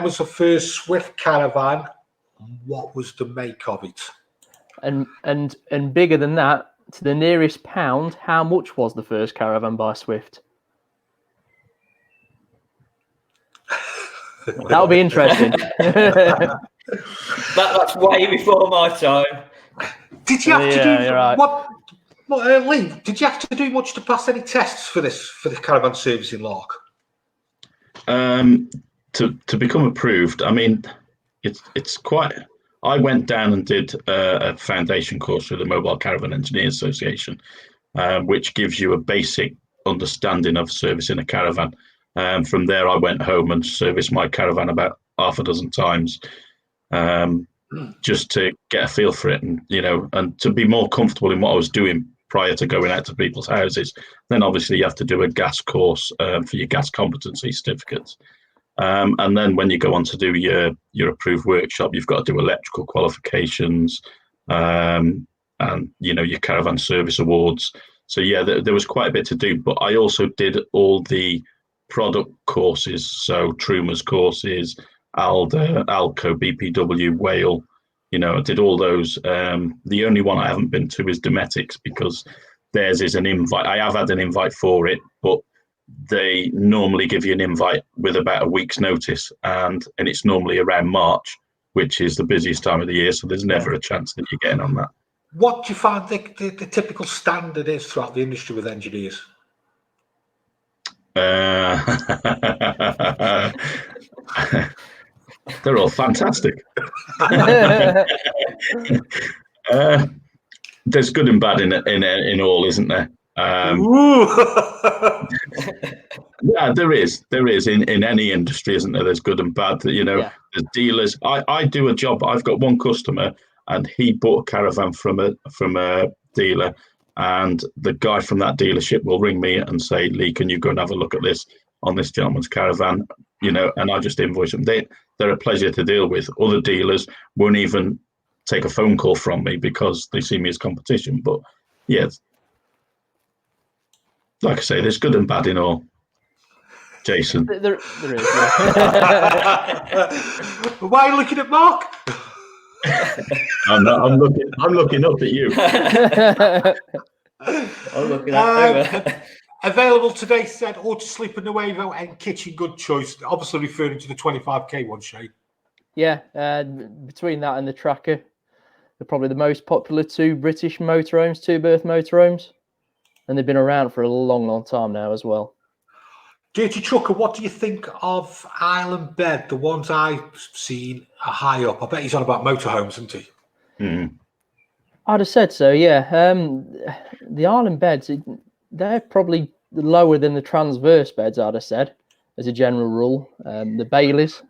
was the first Swift Caravan? What was the make of it? And bigger than that, to the nearest pound, how much was the first Caravan by Swift? That'll be interesting. That's way before my time. Did you have to do right. what Lee? Did you have to do much to pass any tests for the caravan service in Lark? To become approved, I mean, it's quite. I went down and did a foundation course with the Mobile Caravan Engineers Association, which gives you a basic understanding of servicing a caravan. From there, I went home and serviced my caravan about half a dozen times, just to get a feel for it, and to be more comfortable in what I was doing prior to going out to people's houses. Then obviously you have to do a gas course for your gas competency certificates. And then when you go on to do your approved workshop, you've got to do electrical qualifications, and your caravan service awards. So yeah, there was quite a bit to do, but I also did all the product courses, so Truma's courses, Alda, Alco, BPW, Whale. I did all those. The only one I haven't been to is Dometics, because theirs is an invite. I have had an invite for it, but they normally give you an invite with about a week's notice, and it's normally around March, which is the busiest time of the year, so there's never a chance that you're getting on that. What do you find the typical standard is throughout the industry with engineers? They're all fantastic. There's good and bad in all, isn't there? Yeah, there is in any industry, isn't there? There's good and bad. There's dealers. I do a job. I've got one customer, and he bought a caravan from a dealer, and the guy from that dealership will ring me and say, Lee, can you go and have a look at this on this gentleman's caravan? And I just invoice them. They're a pleasure to deal with. Other dealers won't even take a phone call from me because they see me as competition. But yeah, like I say, there's good and bad in all. Jason. There is. Yeah. Why are you looking at Mark? I'm looking up at you. I'm looking at Available today, said Auto Sleeper Nuevo and Kitchen Good Choice. Obviously referring to the 25k one, Shane. Yeah, between that and the Tracker, they're probably the most popular two British motorhomes, two-berth motorhomes, and they've been around for a long, long time now as well. Dirty Trucker, what do you think of Island Bed? The ones I've seen are high up. I bet he's on about motorhomes, isn't he? Mm. I'd have said so, yeah. The Island Beds, they're probably lower than the transverse beds, I'd have said, as a general rule. The Baileys,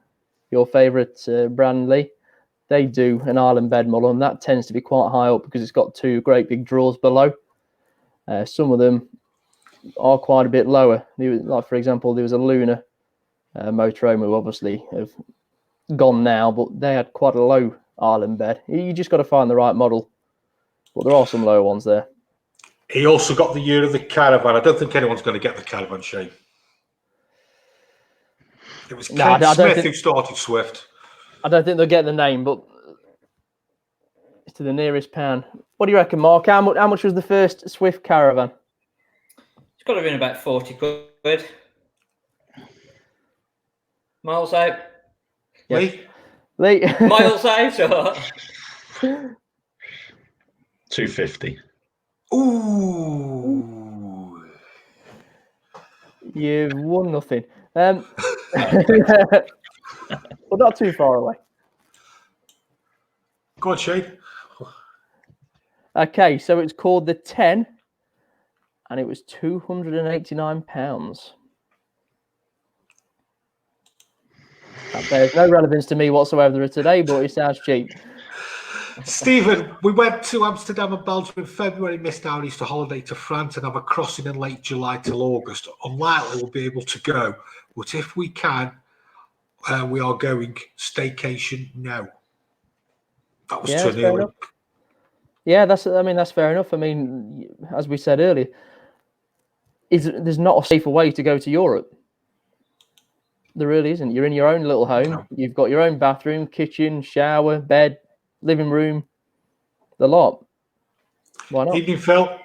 your favourite brand, Lee, they do an Island Bed model, and that tends to be quite high up because it's got two great big drawers below. Some of them are quite a bit lower. Like, for example, there was a Luna motorhome who obviously have gone now, but they had quite a low Island Bed. You just got to find the right model. But there are some lower ones there. He also got the year of the Caravan. I don't think anyone's going to get the Caravan, Shane. It was No, Ken I don't Smith think- who started Swift. I don't think they'll get the name, but it's to the nearest pound. What do you reckon, Mark? How much was the first Swift Caravan? It's got to be in about 40 quid. Miles out. Lee? Lee? Miles out. Or... 250. Ooh. You've won nothing. Well, not too far away. Go on, Shane. Okay, so it's called the 10, and it was £289. That bears no relevance to me whatsoever today, but it sounds cheap. Stephen, we went to Amsterdam and Belgium in February, missed our Easter holiday to France, and have a crossing in late July till August. Unlikely we'll be able to go, but if we can, we are going staycation now. That was Yeah, that's fair Turnilling. enough. Yeah, that's fair enough. I mean, as we said earlier, there's not a safer way to go to Europe. There really isn't. You're in your own little home. No. You've got your own bathroom, kitchen, shower, bed, living room, the lot. Why not? Evening, Phil.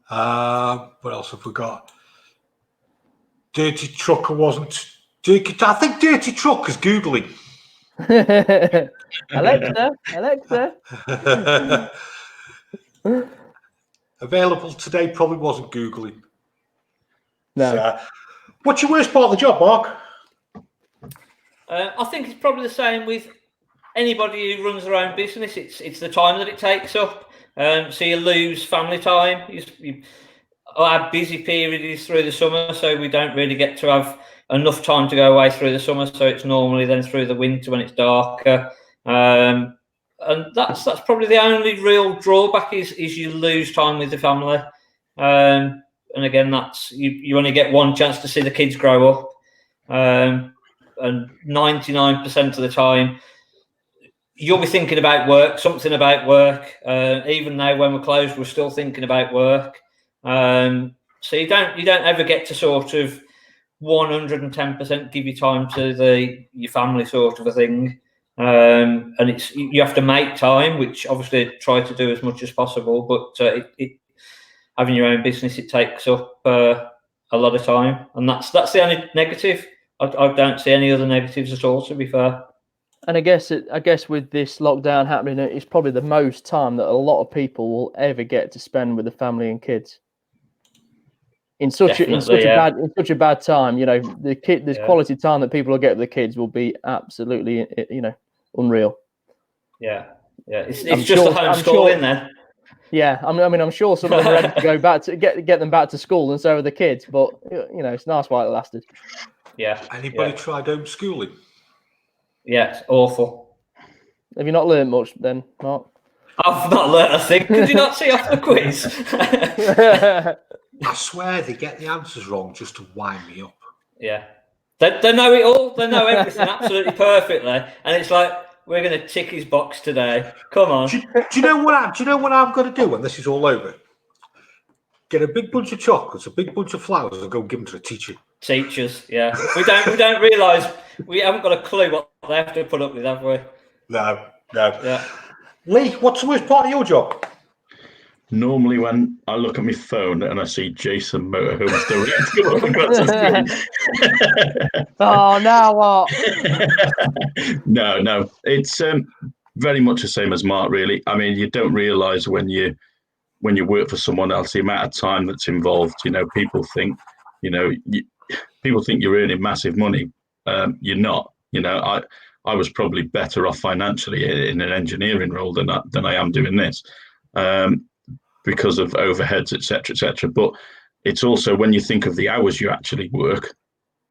What else have we got? Dirty Trucker wasn't. I think Dirty Trucker's Googling. Alexa. Available today probably wasn't Googling. No. So, what's your worst part of the job, Mark? I think it's probably the same with anybody who runs their own business. It's the time that it takes up. So you lose family time. Our busy period is through the summer, so we don't really get to have enough time to go away through the summer. So it's normally then through the winter when it's darker. And that's probably the only real drawback is you lose time with the family. And again, that's you only get one chance to see the kids grow up. And 99% of the time, you'll be thinking about work, something about work. Even now, when we're closed, we're still thinking about work. So you don't ever get to sort of 110% give your time to your family sort of a thing. And you have to make time, which obviously I try to do as much as possible. But having your own business, it takes up a lot of time, and that's the only negative. I don't see any other negatives at all, to be fair. And I guess with this lockdown happening, it's probably the most time that a lot of people will ever get to spend with the family and kids. In such a bad time, you know, there's quality time that people will get with the kids will be absolutely, you know, unreal. Yeah. It's just the homeschooling then. Yeah, I mean, I'm sure some of them are ready to go back to get them back to school, and so are the kids. But you know, it's nice while it lasted. Yeah. Anybody tried homeschooling? Yeah, it's awful. Have you not learned much then, Mark? I've not learnt a thing. Could you not see off the quiz? I swear they get the answers wrong just to wind me up. Yeah. They know it all. They know everything absolutely perfectly. And it's like, we're going to tick his box today. Come on. Do you know what I'm going to do when this is all over? Get a big bunch of chocolates, a big bunch of flowers, and go give them to the teacher. Teachers, yeah. We don't realise, we haven't got a clue what they have to put up with, have we? No. Yeah. Lee, what's the worst part of your job? Normally, when I look at my phone and I see Jason Motorhomes direct come up across the screen. Oh, now what? No. It's very much the same as Mark, really. I mean, you don't realise when you work for someone else the amount of time that's involved. You know, people think you're earning massive money. You're not. You know, I was probably better off financially in an engineering role than I am doing this. Because of overheads, etc. But it's also when you think of the hours you actually work,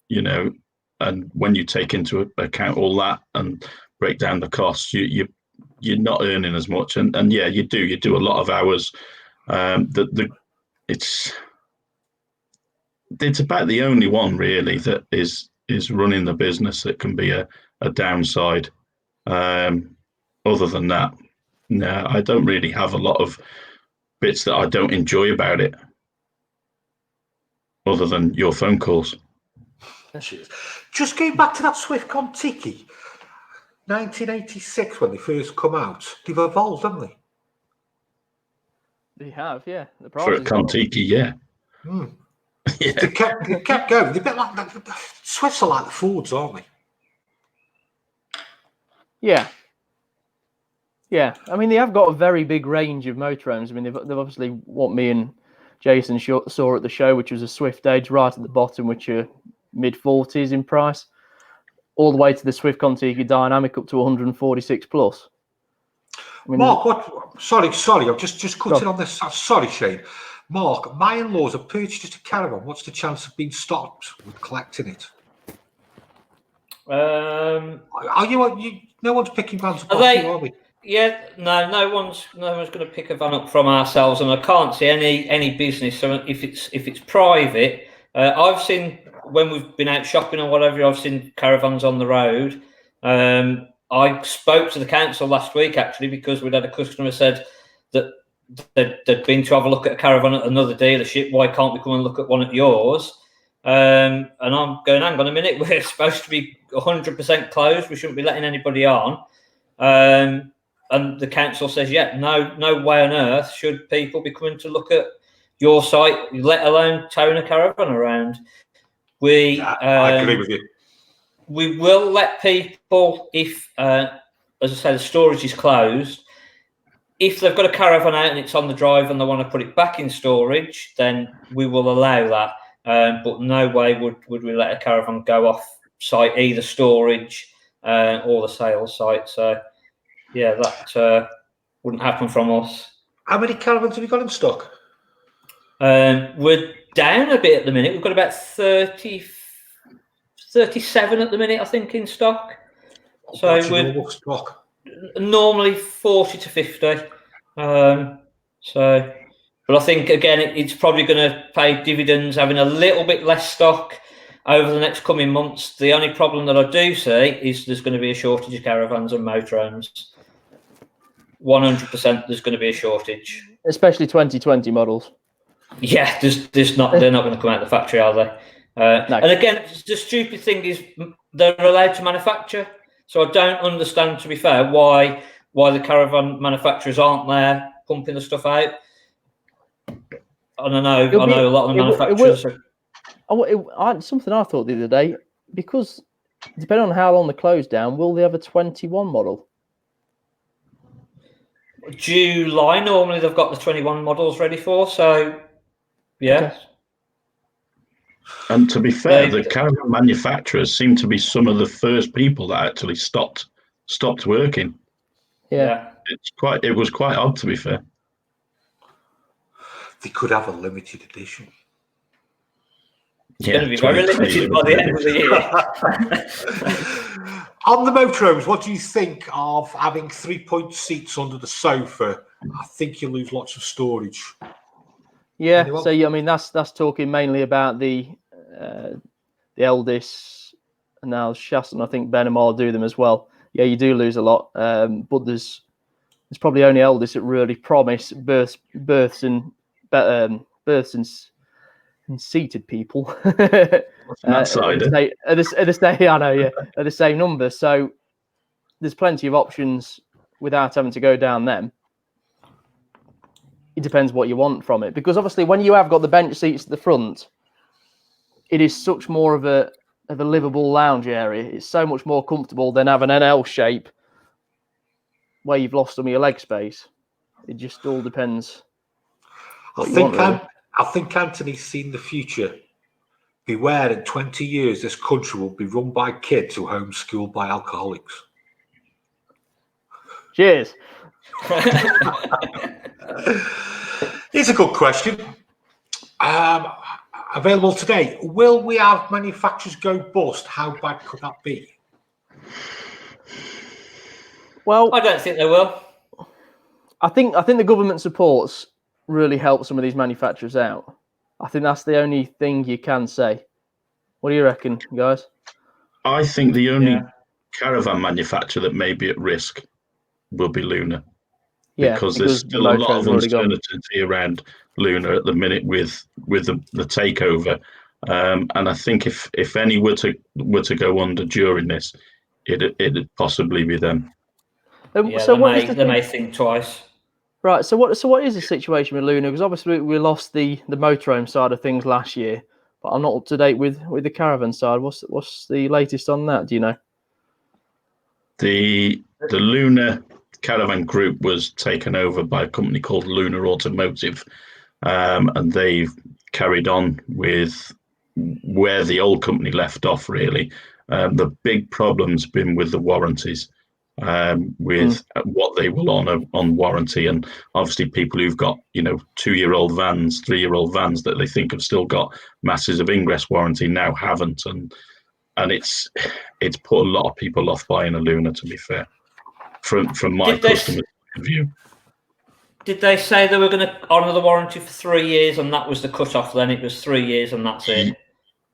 you know, and when you take into account all that and break down the costs, you're not earning as much. And yeah, you do a lot of hours. It's about the only one really that is running the business that can be a downside. Other than that, no, I don't really have a lot of bits that I don't enjoy about it, other than your phone calls. Cheers. Just going back to that Swift Contiki, 1986 when they first come out, they've evolved, haven't they? They have, yeah. The For a prices. Contiki, yeah. Yeah. They kept going. They're a bit like the Swifts are like the Fords, aren't they? Yeah. Yeah. I mean, they have got a very big range of motorhomes. I mean, they've obviously what me and Jason saw at the show, which was a Swift Edge right at the bottom, which are mid-40s in price, all the way to the Swift Contiki Dynamic up to 146 plus. I mean, Mark, what? Sorry, I'm just cutting on this. Sorry, Shane. Mark, my in-laws have purchased a caravan. What's the chance of being stopped with collecting it? Are you? No one's picking vans up, are we? Yeah, no one's going to pick a van up from ourselves, and I can't see any business. So if it's private, I've seen when we've been out shopping or whatever, I've seen caravans on the road. I spoke to the council last week actually because we'd had a customer said that they'd been to have a look at a caravan at another dealership. Why can't we come and look at one at yours? And I'm going, hang on a minute, we're supposed to be 100% closed. We shouldn't be letting anybody on. And the council says, yeah, no way on earth should people be coming to look at your site, let alone towing a caravan around. I agree with you. We will let people, if, as I say, the storage is closed, if they've got a caravan out and it's on the drive and they want to put it back in storage, then we will allow that. But no way would we let a caravan go off site, either storage or the sales site. So, yeah, that wouldn't happen from us. How many caravans have you got in stock? We're down a bit at the minute. We've got about 37 at the minute, I think, in stock. So we're normal stock? Normally 40 to 50. But I think, again, it's probably going to pay dividends having a little bit less stock over the next coming months. The only problem that I do see is there's going to be a shortage of caravans and motorhomes. 100% there's going to be a shortage. Especially 2020 models. Yeah, they're not going to come out of the factory, are they? No. And again, the stupid thing is they're allowed to manufacture. So I don't understand, to be fair, why the caravan manufacturers aren't there pumping the stuff out. I know a lot of the manufacturers. Something I thought the other day, because depending on how long they close down, will they have a 21 model? July, normally they've got the 21 models ready for, so yeah. Okay. And to be fair, the caravan manufacturers seem to be some of the first people that actually stopped working. Yeah. It was quite odd, to be fair. They could have a limited edition. It's going to be very limited by the end of the year. On the motorhomes, what do you think of having 3-point seats under the sofa? I think you lose lots of storage. Yeah, Anyone? so I mean that's talking mainly about the eldest, and now Shaston, I think Benamar do them as well. Yeah, you do lose a lot, but there's probably only eldest that really promise births and seated people at the same number. So there's plenty of options without having to go down them. It depends what you want from it, because obviously when you have got the bench seats at the front, it is such more of a livable lounge area. It's so much more comfortable than having an L shape where you've lost some of your leg space. It just all depends. I think Anthony's seen the future. Beware, in 20 years, this country will be run by kids who are homeschooled by alcoholics. Cheers. Here's a good question. Available today. Will we have manufacturers go bust? How bad could that be? Well, I don't think they will. I think the government supports really help some of these manufacturers out. I think that's the only thing you can say. What do you reckon, guys? I think the only caravan manufacturer that may be at risk will be Luna. Because there's still a lot of uncertainty around Luna at the minute with the takeover. And I think if any were to go under during this, it'd possibly be them. Yeah, So they may think twice. Right. So what is the situation with Luna? Because obviously we lost the motorhome side of things last year, but I'm not up to date with the caravan side. What's the latest on that? Do you know? The Luna Caravan Group was taken over by a company called Luna Automotive, and they've carried on with where the old company left off, really. The big problem's been with the warranties, with what they will honour on warranty, and obviously people who've got 2-year-old vans, 3-year-old vans that they think have still got masses of ingress warranty now haven't, and it's put a lot of people off buying a Luna, to be fair, from my customer's point of view. Did they say they were going to honour the warranty for 3 years, and that was the cut-off? Then it was 3 years, and that's it.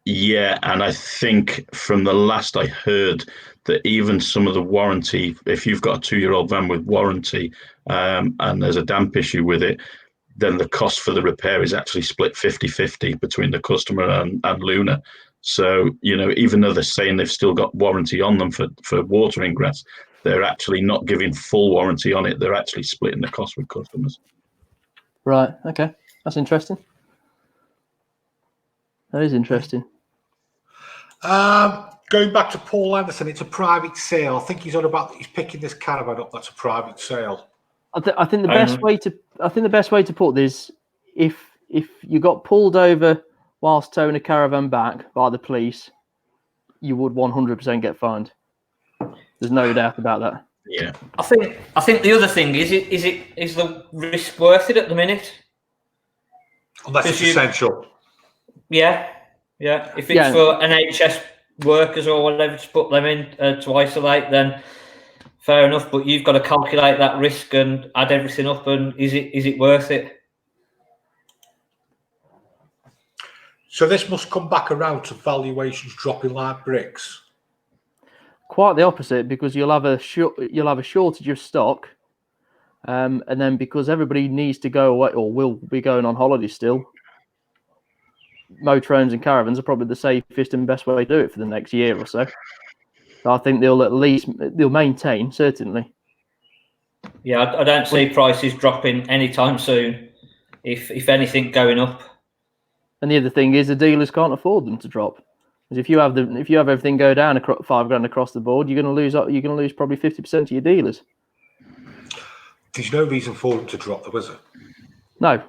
Yeah, and I think from the last I heard that even some of the warranty, if you've got a 2-year-old van with warranty, and there's a damp issue with it, then the cost for the repair is actually split 50-50 between the customer and Luna. So, even though they're saying they've still got warranty on them for water ingress, they're actually not giving full warranty on it. They're actually splitting the cost with customers. Right. Okay. That's interesting. That is interesting. Going back to Paul Anderson, it's a private sale. I think he's picking this caravan up. That's a private sale. I think the best way to put this, if you got pulled over whilst towing a caravan back by the police, you would 100% get fined. There's no doubt about that. Yeah. I think the other thing is the risk worth it at the minute? Unless it's essential. Yeah. If it's for NHS workers or whatever to put them in to isolate, then fair enough. But you've got to calculate that risk and add everything up. And is it worth it? So this must come back around to valuations dropping like bricks. Quite the opposite, because you'll have a shortage of stock, and then because everybody needs to go away or will be going on holiday still, motorhomes and caravans are probably the safest and best way to do it for the next year or so. So I think they'll maintain, certainly. Yeah, I don't see prices dropping anytime soon. If anything, going up. And the other thing is the dealers can't afford them to drop. Because if you have everything go down $5,000 across the board, you're going to lose probably 50% of your dealers. There's no reason for them to drop, though, is there? No,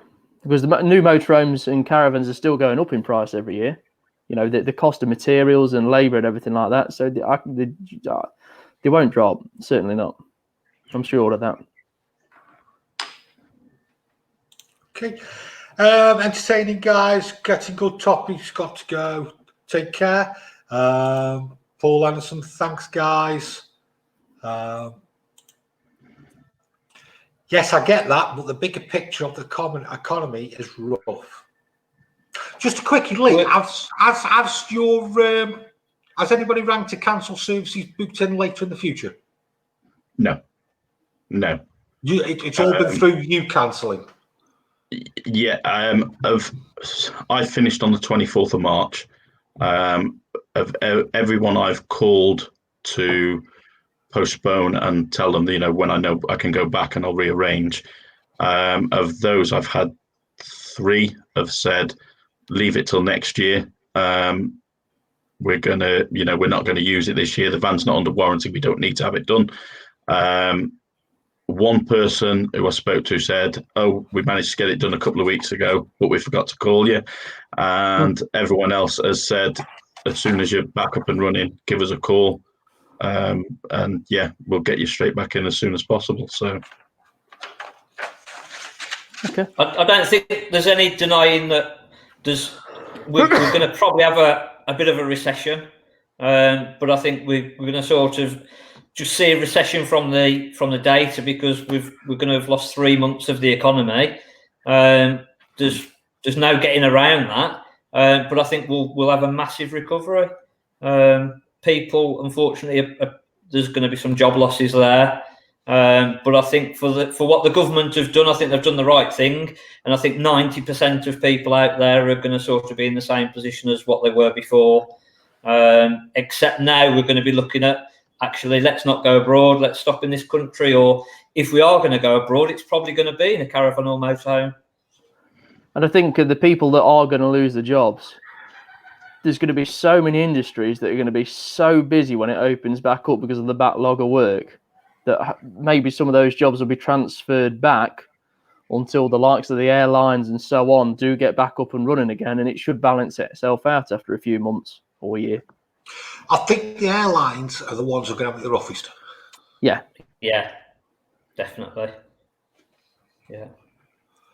because the new motorhomes and caravans are still going up in price every year. The cost of materials and labour and everything like that. So they won't drop. Certainly not. I'm sure of that. Okay. Entertaining, guys. Getting good topics. Got to go. Take care. Paul Anderson, thanks, guys. Yes, I get that, but the bigger picture of the common economy is rough. Just quickly, Lee, has anybody rang to cancel services booked in later in the future? No. It's all been through you cancelling. Yeah, I finished on the 24th of March. Of everyone I've called to postpone and tell them, when I know I can go back and I'll rearrange. Of those, I've had 3 have said, leave it till next year. We're not going to use it this year. The van's not under warranty. We don't need to have it done. One person who I spoke to said, "Oh, we managed to get it done a couple of weeks ago, but we forgot to call you." And everyone else has said, as soon as you're back up and running, give us a call. And yeah, we'll get you straight back in as soon as possible. So, okay. I don't think there's any denying that we're going to probably have a bit of a recession, but I think we're going to sort of just see a recession from the data, because we're going to have lost 3 months of the economy. There's no getting around that, but I think we'll have a massive recovery. People, unfortunately, there's going to be some job losses there. But I think for what the government have done, I think they've done the right thing, and I think 90% of people out there are going to sort of be in the same position as what they were before. Except now we're going to be looking at, actually, let's not go abroad, let's stop in this country, or if we are going to go abroad, it's probably going to be in a caravan or motorhome. And I think the people that are going to lose the jobs, there's going to be so many industries that are going to be so busy when it opens back up because of the backlog of work that maybe some of those jobs will be transferred back until the likes of the airlines and so on do get back up and running again, and it should balance itself out after a few months or a year. I think the airlines are the ones who are going to have it the roughest. Yeah, definitely.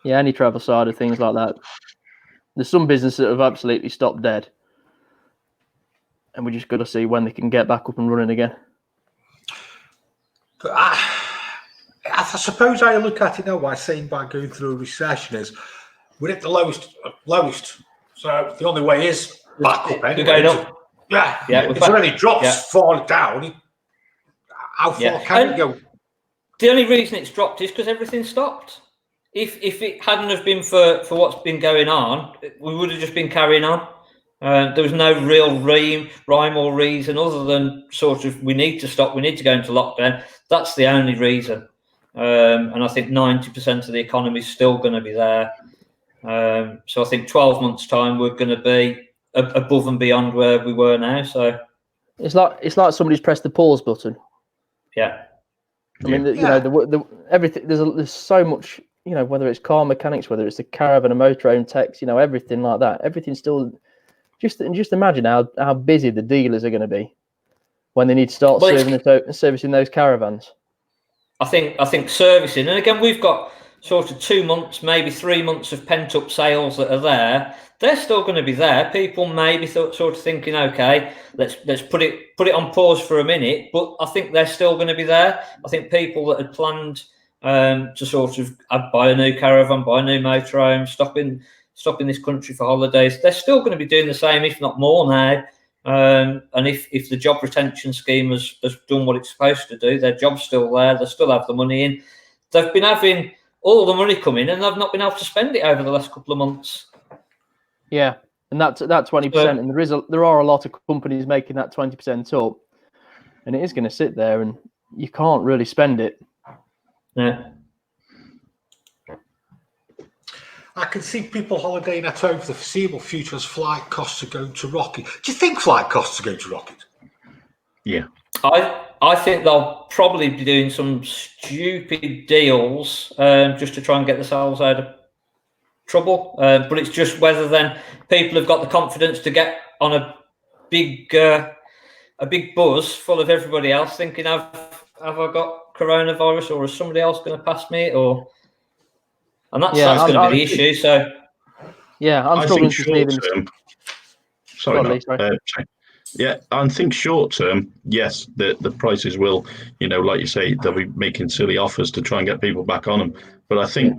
Yeah, any travel side of things like that. There's some businesses that have absolutely stopped dead, and we just got to see when they can get back up and running again. But I suppose I look at it now by saying by going through a recession is we're at the lowest. So the only way is back up anyway. We're going up. Yeah. Yeah. If there any drops fall down, how far can it go? The only reason it's dropped is because everything stopped. If it hadn't have been for what's been going on, we would have just been carrying on. There was no real rhyme or reason other than sort of we need to stop, we need to go into lockdown. That's the only reason. And I think 90% of the economy is still going to be there. So I think 12 months' time we're going to be above and beyond where we were now. So it's like somebody's pressed the pause button. Yeah. I mean, you know, the everything. There's so much. You know, whether it's car mechanics, whether it's the caravan and motorhome techs, you know, everything like that. Everything's still just imagine how busy the dealers are going to be when they need to start servicing those caravans. I think servicing, and again, we've got sort of 2 months, maybe 3 months of pent up sales that are there. They're still going to be there. People maybe sort of thinking, okay, let's put it on pause for a minute, but I think they're still going to be there. I think people that had planned to sort of buy a new caravan, buy a new motorhome, stop in this country for holidays, they're still going to be doing the same, if not more now. And if the job retention scheme has done what it's supposed to do, their job's still there, they still have the money in. They've been having all the money come in and they've not been able to spend it over the last couple of months. Yeah, and that 20%, and there are a lot of companies making that 20% up, and it is going to sit there, and you can't really spend it. Yeah. I can see people holidaying at home for the foreseeable future as flight costs are going to rocket. Do you think flight costs are going to rocket? Yeah. I think they'll probably be doing some stupid deals just to try and get themselves out of trouble. But it's just whether then people have got the confidence to get on a big buzz full of everybody else thinking, have I got coronavirus, or is somebody else going to pass me? And that's going to be the issue. So I'm struggling to see them. Sorry. Yeah, I think short term, yes, the prices will, like you say, they'll be making silly offers to try and get people back on them. But I think,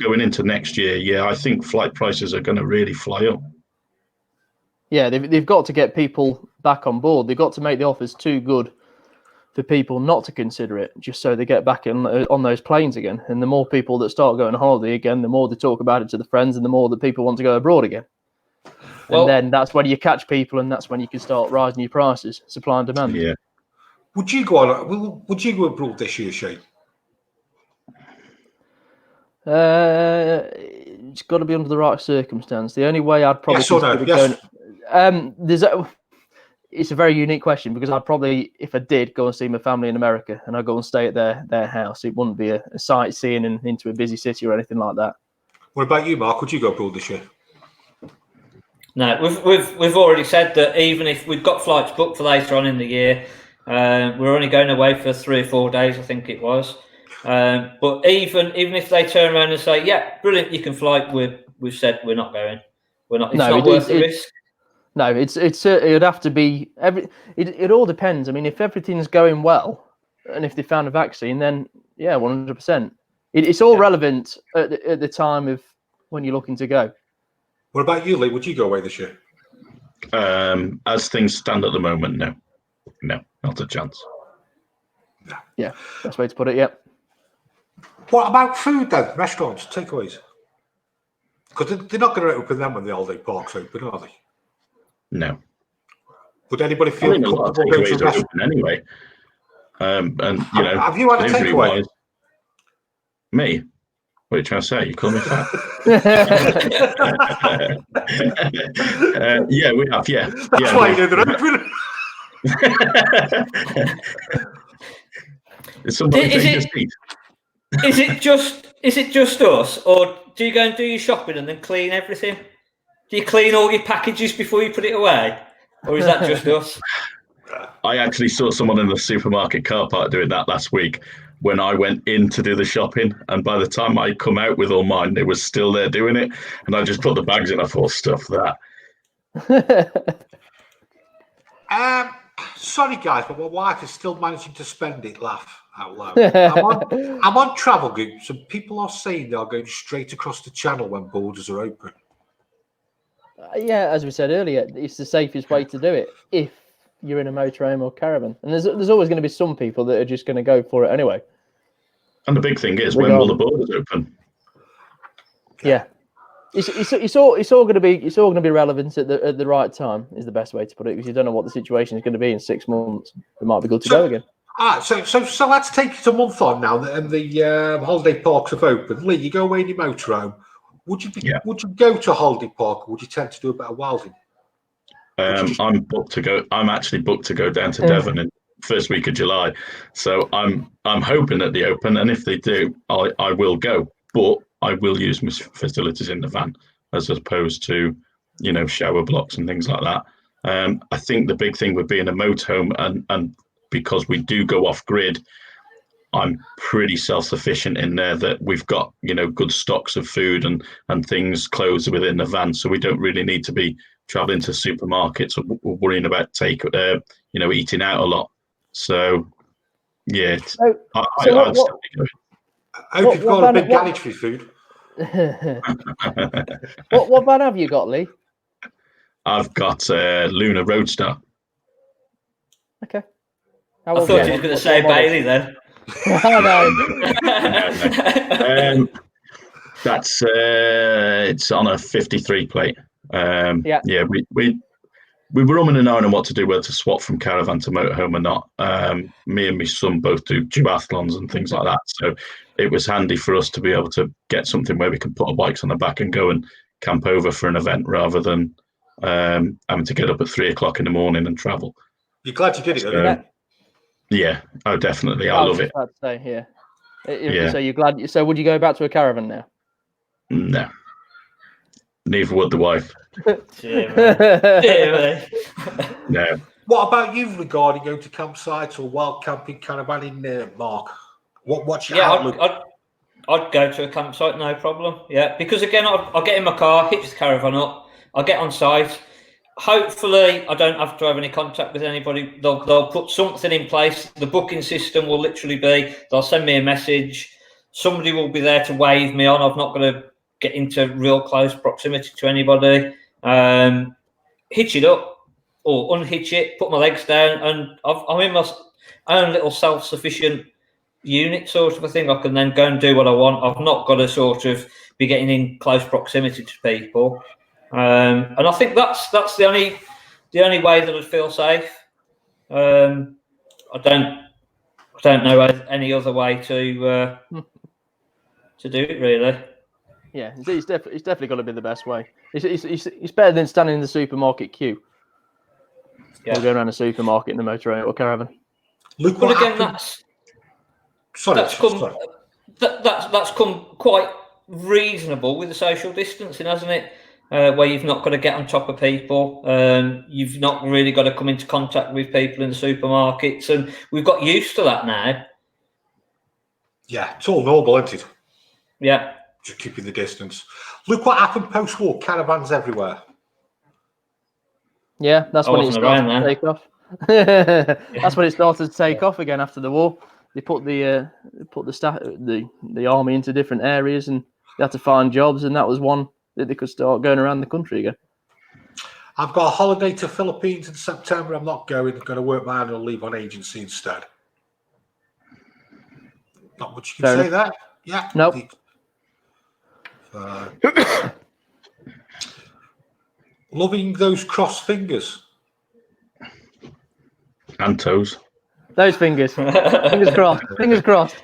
going into next year, I think flight prices are going to really fly up. Yeah, they've got to get people back on board. They've got to make the offers too good for people not to consider it, just so they get back on those planes again. And the more people that start going on holiday again, the more they talk about it to the friends, and the more that people want to go abroad again. And then that's when you catch people, and that's when you can start rising your prices, supply and demand. Yeah. Would you go abroad this year, Shane? It's got to be under the right circumstance. The only way I'd probably it's a very unique question, because I'd probably, if I did go and see my family in America and I'd go and stay at their house, it wouldn't be a sightseeing and into a busy city or anything like that. What about you, Mark? Would you go abroad this year? No, we've already said that even if we've got flights booked for later on in the year, we're only going away for 3 or 4 days, I think it was. But even if they turn around and say, "Yeah, brilliant, you can fly," we've said we're not going. We're not. It's not worth the risk. No, it'd have to be It all depends. I mean, if everything's going well, and if they found a vaccine, then 100%. It's all relevant at the time of when you're looking to go. What about you, Lee? Would you go away this year? As things stand at the moment, no, not a chance. Yeah, best way to put it. Yep. What about food then? Restaurants, takeaways? Because they're not going to open them when the holiday park's open, are they? No. Would anybody I feel mean, a lot of comfortable going to a takeaways are restaurant? open anyway. And you know, Have you had a takeaway? delivery-wise, me? What are you trying to say? You call me fat? Yeah, we have. Yeah, That's why you know they're open. Is somebody Is take a it- seat? Is it just us, or do you go and do your shopping and then clean everything? Do you clean all your packages before you put it away, or is that just us? I actually saw someone in the supermarket car park doing that last week when I went in to do the shopping. And by the time I come out with all mine, they was still there doing it. And I just put the bags in. I thought, stuff that. Sorry, guys, but my wife is still managing to spend it. Laugh out loud. I'm on travel groups, and people are saying they are going straight across the channel when borders are open. Yeah, as we said earlier, it's the safest way to do it if you're in a motorhome or caravan. And there's always going to be some people that are just going to go for it anyway. And the big thing is, when will the borders open? Yeah, it's all going to be relevant at the right time. Is the best way to put it, because you don't know what the situation is going to be in 6 months. It might be good to go again. So let's take it a month on now, and the holiday parks have opened. Lee, you go away in your motorhome. Would you go to a holiday park, or would you tend to do a bit of wilding? I'm booked to go. I'm actually booked to go down to Devon in first week of July. So I'm hoping that they open, and if they do, I will go. But I will use my facilities in the van as opposed to, shower blocks and things like that. I think the big thing with being a motorhome and because we do go off grid, I'm pretty self-sufficient in there that we've got, good stocks of food and things, clothes within the van. So we don't really need to be traveling to supermarkets or worrying about eating out a lot. So, yeah. I hope you've got a big garage for your food. What van have you got, Lee? I've got Luna Roadster. Okay. I thought you were going to say Bailey then. That's it's on a 53 plate. We were umming and ahhing on what to do, whether to swap from caravan to motorhome or not. Me and my son both do duathlons and things like that, so it was handy for us to be able to get something where we can put our bikes on the back and go and camp over for an event rather than having to get up at 3 o'clock in the morning and travel. You're glad you did it, aren't you? Yeah, oh, definitely. I love it. I'd say, yeah. So you're glad. So would you go back to a caravan now? No. Neither would the wife. No. What about you regarding going to campsites or wild camping caravanning, Mark? What's your outlook? I'd go to a campsite, no problem. Yeah, because again, I'll get in my car, hitch the caravan up, I'll get on site. Hopefully, I don't have to have any contact with anybody. They'll put something in place. The booking system will literally be, they'll send me a message. Somebody will be there to wave me on. I've not got to get into real close proximity to anybody. Hitch it up or unhitch it, put my legs down, and I'm in my own little self-sufficient unit sort of a thing. I can then go and do what I want. I've not got to sort of be getting in close proximity to people. And I think that's the only way that I'd feel safe. I don't know any other way to do it really. Yeah, it's definitely got to be the best way. It's better than standing in the supermarket queue. Yeah. Or going around a supermarket in the motorhome or caravan. Look, well, again, that's come quite reasonable with the social distancing, hasn't it? Where you've not got to get on top of people, you've not really got to come into contact with people in the supermarkets, and we've got used to that now. Yeah, it's all normal, isn't it? Yeah. Just keeping the distance. Look what happened post-war, caravans everywhere. Yeah, that's when it started to take off. That's when it started to take off again after the war. They put the army into different areas, and they had to find jobs, and that was one that they could start going around the country again. I've got a holiday to Philippines in September. I'm not going. I'm going to work my annual leave on agency instead. Not much you can say there. Yeah. Nope. Loving those crossed fingers. And toes. Those fingers. Fingers crossed. Fingers crossed.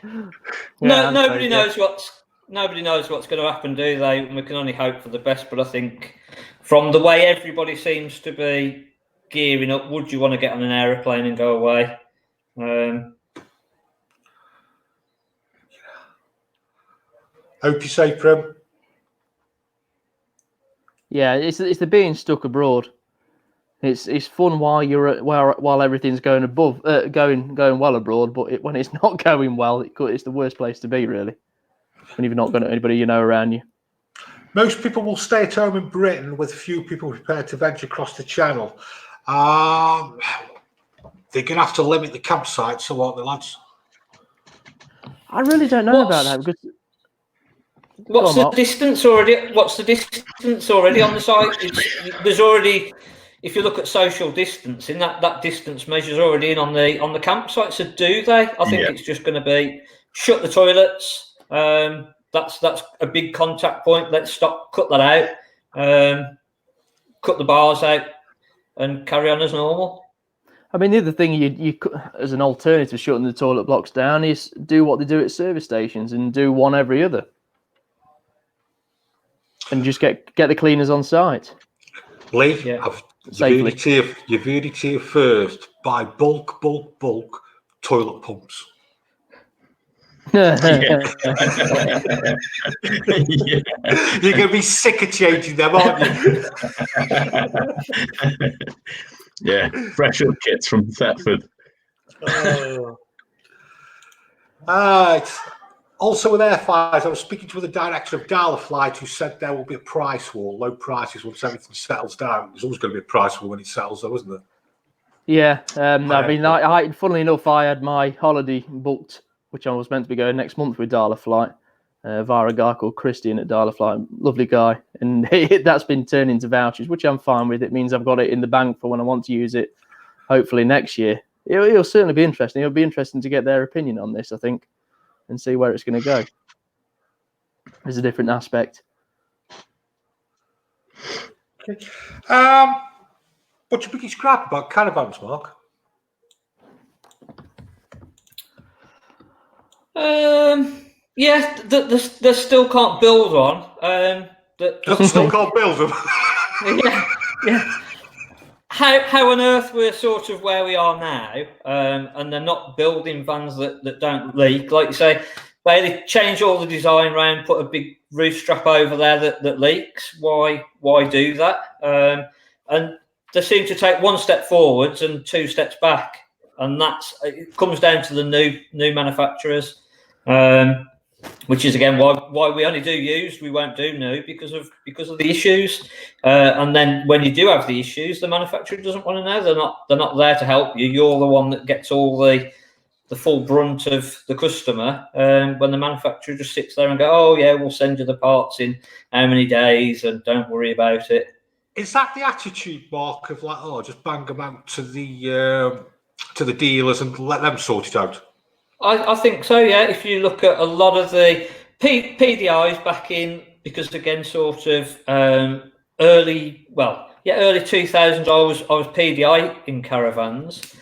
No, nobody knows what's going to happen, do they? We can only hope for the best. But I think from the way everybody seems to be gearing up, would you want to get on an aeroplane and go away? Hope you're safe, Prim. Yeah, it's the being stuck abroad. It's fun while you're while everything's going going well abroad, but when it's not going well, it's the worst place to be, really. When you've not got anybody you know around you. Most people will stay at home in Britain, with few people prepared to venture across the channel. They're going to have to limit the campsites, so what, the lads? I really don't know about that because. What's the distance already? What's the distance already on the site? There's already, if you look at social distancing, that distance measures already in on the campsite. So do they? I think it's just going to be shut the toilets. That's a big contact point. Let's cut that out. Cut the bars out, and carry on as normal. I mean, the other thing you as an alternative to shutting the toilet blocks down is do what they do at service stations and do one every other. And just get the cleaners on site. Lee, you've heard it here first. Buy bulk toilet pumps. Yeah. You're going to be sick of changing them, aren't you? Yeah, fresh up kits from Thetford. Also with airfires, I was speaking to the director of Darla Flight, who said there will be a price war, low prices once everything settles down. There's always going to be a price war when it settles, though, isn't there? Yeah, I mean, funnily enough, I had my holiday booked, which I was meant to be going next month with Darla Flight, via a guy called Christian at Darla Flight, lovely guy, and that's been turned into vouchers, which I'm fine with. It means I've got it in the bank for when I want to use it, hopefully next year. It'll certainly be interesting. It'll be interesting to get their opinion on this, I think, and see where it's going to go. There's a different aspect. Okay. What's your biggest gripe about caravans, Mark? Yeah, they still can't build one. They still can't build them. yeah. How on earth we're sort of where we are now, and they're not building vans that don't leak, like you say. They change all the design around, put a big roof strap over there that leaks. Why do that? And they seem to take one step forwards and two steps back, and it comes down to the new manufacturers, which is again why we only do used, we won't do new because of the issues. And then when you do have the issues, the manufacturer doesn't want to know. They're not there to help you. You're the one that gets all the full brunt of the customer. When the manufacturer just sits there and go, oh yeah, we'll send you the parts in how many days, and don't worry about it. Is that the attitude, Mark, of like, oh, just bang them out to the dealers and let them sort it out? I think so, yeah. If you look at a lot of the PDIs back in, because again, sort of early 2000s, I was PDI in caravans,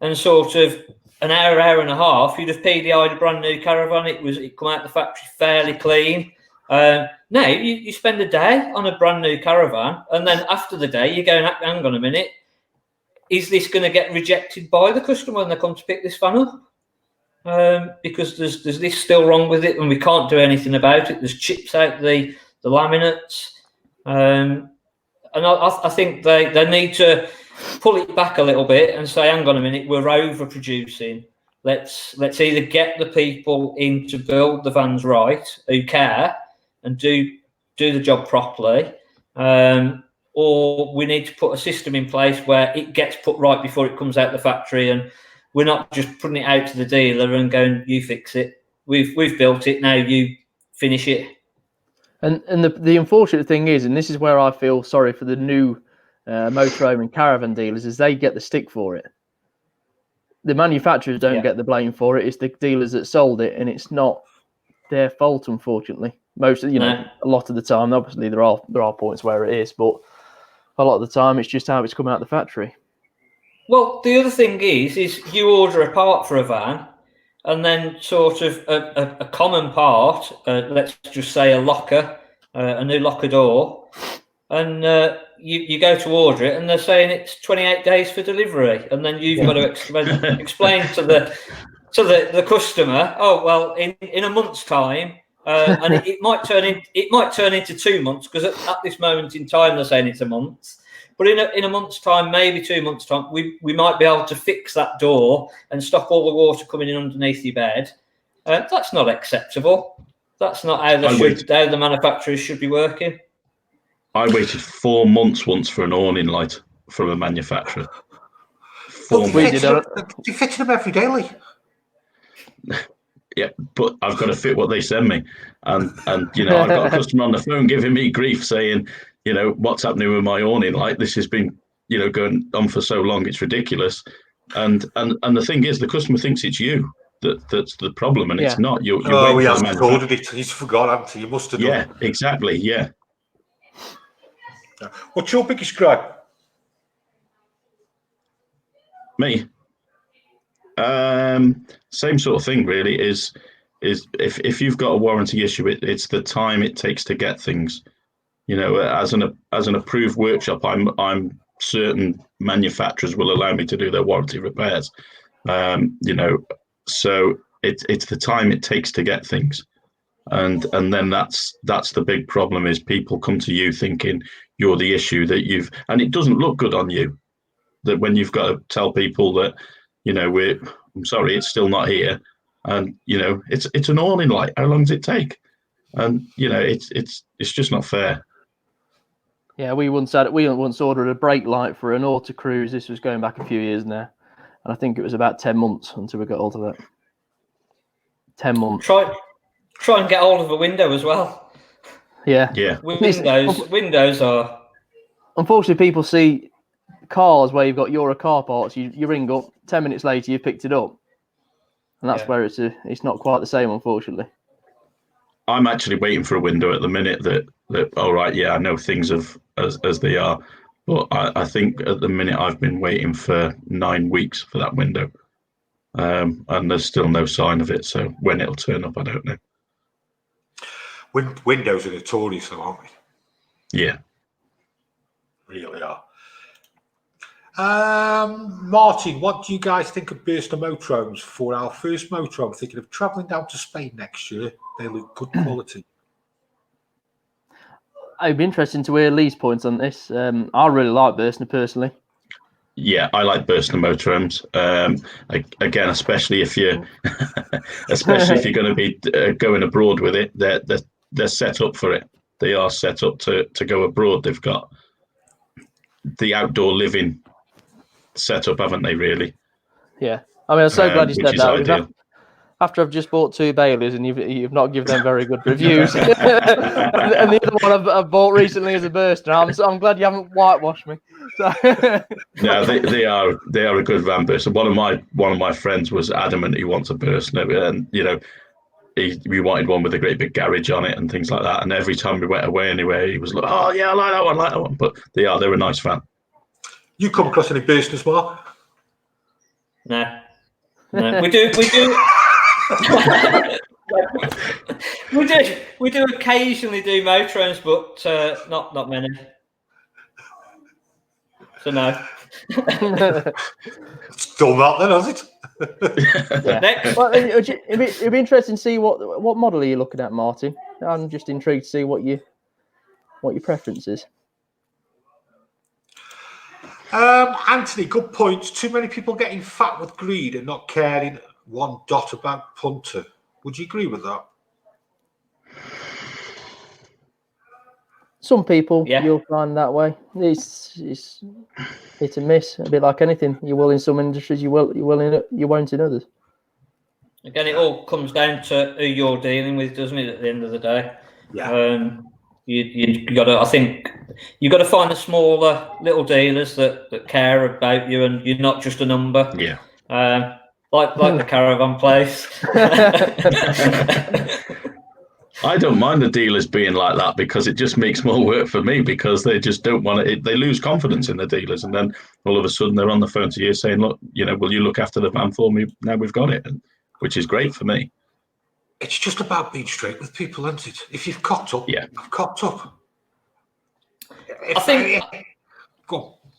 and sort of an hour and a half, you'd have PDI'd a brand new caravan. It come out the factory fairly clean. Now you spend a day on a brand new caravan, and then after the day, you go, hang on a minute, is this going to get rejected by the customer when they come to pick this van up? Because there's this still wrong with it, and we can't do anything about it. There's chips out the laminates, and I think they need to pull it back a little bit and say, hang on a minute, we're overproducing. Let's either get the people in to build the vans right, who care and do the job properly, or we need to put a system in place where it gets put right before it comes out the factory, and we're not just putting it out to the dealer and going, you fix it. We've built it, now you finish it. And the unfortunate thing is, and this is where I feel sorry for the new motorhome and caravan dealers, is they get the stick for it. the manufacturers don't get the blame for it. It's the dealers that sold it, and it's not their fault, unfortunately. Most, a lot of the time, obviously there are points where it is, but a lot of the time it's just how it's come out of the factory. Well, the other thing is you order a part for a van, and then sort of a common part, let's just say a locker, a new locker door, and you go to order it, and they're saying it's 28 days for delivery, and then you've got to explain to the customer, oh well, in a month's time, and it might turn into 2 months, because at this moment in time they're saying it's a month. But in a month's time, maybe 2 months' time, we might be able to fix that door and stop all the water coming in underneath your bed. That's not acceptable. That's not how the manufacturers should be working. I waited 4 months once for an awning light from a manufacturer. 4 months. They fit them every day, Lee. Yeah, but I've got to fit what they send me. And I've got a customer on the phone giving me grief saying, what's happening with my awning light? This has been, going on for so long, it's ridiculous. And the thing is, the customer thinks it's you that's the problem, and it's not. He hasn't ordered it. He's forgot, hasn't he? You must have done. Yeah, exactly, yeah. What's your biggest gripe? Me? Same sort of thing, really, is if you've got a warranty issue, it's the time it takes to get things. As an approved workshop, I'm certain manufacturers will allow me to do their warranty repairs. So it's the time it takes to get things, and then that's the big problem, is people come to you thinking you're the issue, and it doesn't look good on you, that when you've got to tell people that, I'm sorry, it's still not here, and it's an awning light. How long does it take? And it's just not fair. Yeah, we once ordered a brake light for an auto cruise. This was going back a few years now, and I think it was about 10 months until we got hold of that. 10 months. Try and get hold of a window as well. Yeah. Windows are. Unfortunately, people see cars where you've got Euro car parts. You ring up, 10 minutes later you've picked it up, and that's where it's not quite the same, unfortunately. I'm actually waiting for a window at the minute that all right, I know things as they are, but I think at the minute I've been waiting for 9 weeks for that window, and there's still no sign of it. So when it'll turn up, I don't know. Windows are notorious, though, aren't they? Yeah, really are. Martin, what do you guys think of Burstner Motorhomes for our first motorhome? Thinking of travelling down to Spain next year. They look good quality. It'd be interesting to hear Lee's points on this. I really like Burstner personally. Yeah, I like Burstner Motorhomes. Again, especially if you're going to be going abroad with it, they're set up for it. They are set up to go abroad. They've got the outdoor living set up, haven't they? Really? Yeah. I mean, I'm so glad you said that. After I've just bought 2 Baileys and you've not given them very good reviews, and the other one I've bought recently is a Burstner. I'm glad you haven't whitewashed me. So. No, they are a good van Burstner. One of my friends was adamant he wants a Burstner, and we wanted one with a great big garage on it and things like that. And every time we went away anywhere, he was like, "Oh yeah, I like that one." But they're a nice van. You come across any Burstners, Mark? No. We do. we do occasionally do motorhomes, but not many. So no. Still not then, has it? Yeah. Next. Well, it'd be interesting to see what model are you looking at, Martin. I'm just intrigued to see what your preference is. Anthony, good points. Too many people getting fat with greed and not caring one dot about punter. Would you agree with that? Some people you'll find that way. It's hit and miss, a bit like anything. You will in some industries, you won't in others. Again, it all comes down to who you're dealing with, doesn't it? At the end of the day, you got to. I think you got to find the smaller little dealers that care about you, and you're not just a number. Yeah. Like the Caravan Place. I don't mind the dealers being like that because it just makes more work for me because they just don't want it. They lose confidence in the dealers, and then all of a sudden they're on the phone to you saying, "Look, will you look after the van for me? Now we've got it," which is great for me. It's just about being straight with people, isn't it? If you've cocked up, I've cocked up.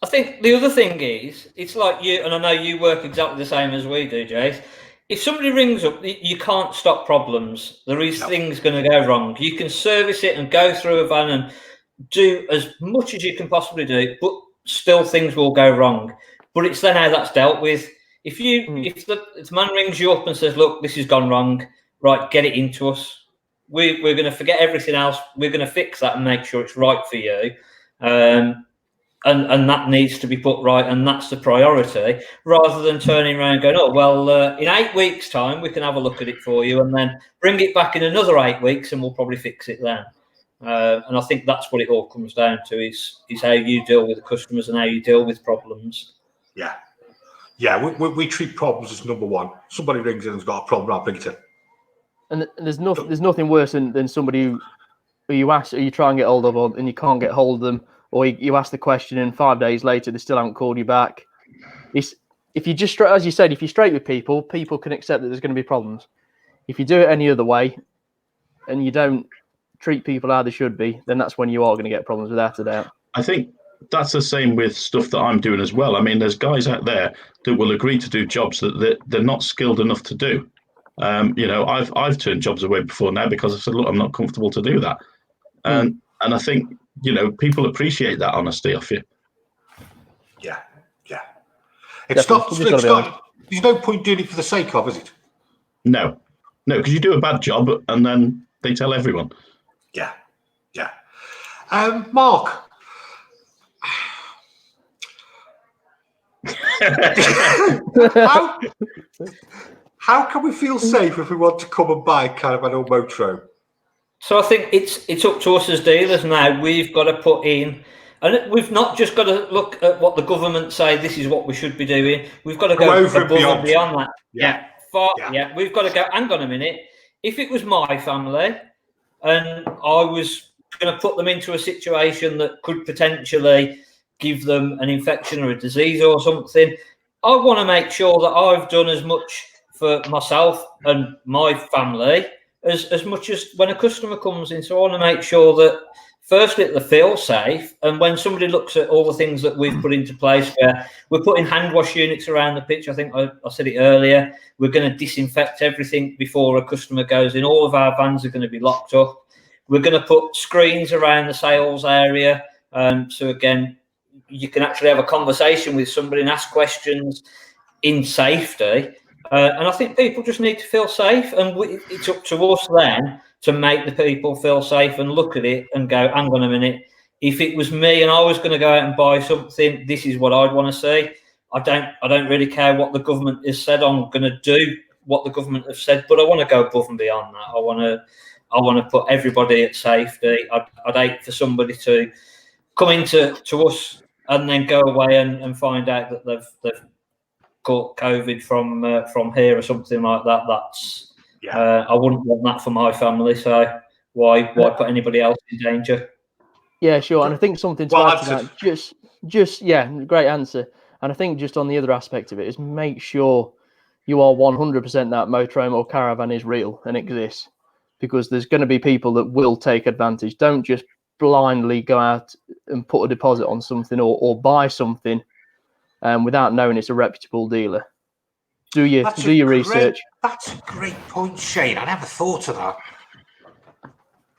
I think the other thing is, it's like you, and I know you work exactly the same as we do, Jace. If somebody rings up, you can't stop problems. There is things going to go wrong. You can service it and go through a van and do as much as you can possibly do, but still things will go wrong. But it's then how that's dealt with. If the man rings you up and says, "Look, this has gone wrong," right, get it into us. We're going to forget everything else. We're going to fix that and make sure it's right for you. And that needs to be put right, and that's the priority, rather than turning around and going, "Oh, well, in 8 weeks' time, we can have a look at it for you, and then bring it back in another 8 weeks, and we'll probably fix it then." And I think that's what it all comes down to, is how you deal with the customers and how you deal with problems. Yeah, we treat problems as number one. Somebody rings in and has got a problem, I'll bring it in. And there's nothing worse than somebody who you ask, or you try and get hold of, and you can't get hold of them, or you ask the question and 5 days later they still haven't called you back. If you just, as you said, if you're straight with people, people can accept that there's going to be problems. If you do it any other way and you don't treat people how they should be, then that's when you are going to get problems, without a doubt. I think that's the same with stuff that I'm doing as well. I mean, there's guys out there that will agree to do jobs that they're not skilled enough to do. I've turned jobs away before now because I said, "Look, I'm not comfortable to do that." And I think, people appreciate that honesty off you. Yeah. It's not, there's no point doing it for the sake of, is it? No, because you do a bad job and then they tell everyone. Yeah. Mark. How can we feel safe if we want to come and buy Caravan or Motorhome? So I think it's up to us as dealers now. We've got to put in, and we've not just got to look at what the government say, this is what we should be doing. We've got to go above and beyond that. Yeah. We've got to go, hang on a minute. If it was my family and I was going to put them into a situation that could potentially give them an infection or a disease or something, I want to make sure that I've done as much for myself and my family as much as when a customer comes in. So I want to make sure that, firstly, they feel safe. And when somebody looks at all the things that we've put into place, where we're putting hand wash units around the pitch, I think I said it earlier, we're going to disinfect everything before a customer goes in. All of our vans are going to be locked up. We're going to put screens around the sales area. So again, you can actually have a conversation with somebody and ask questions in safety. And I think people just need to feel safe, and it's up to us then to make the people feel safe and look at it and go, hang on a minute, if it was me and I was going to go out and buy something, this is what I'd want to see. I don't really care what the government has said. I'm going to do what the government have said, but I want to go above and beyond that. I want to put everybody at safety. I'd hate for somebody to come into us and then go away and find out that they've caught COVID from here or something like that. That's I wouldn't want that for my family. So why put anybody else in danger? Yeah, sure. And I think something to add to that, just great answer. And I think just on the other aspect of it is make sure you are 100% that motorhome or caravan is real and exists, because there's going to be people that will take advantage. Don't just blindly go out and put a deposit on something or buy something without knowing it's a reputable dealer. Do your research. That's a great point, Shane. I never thought of that.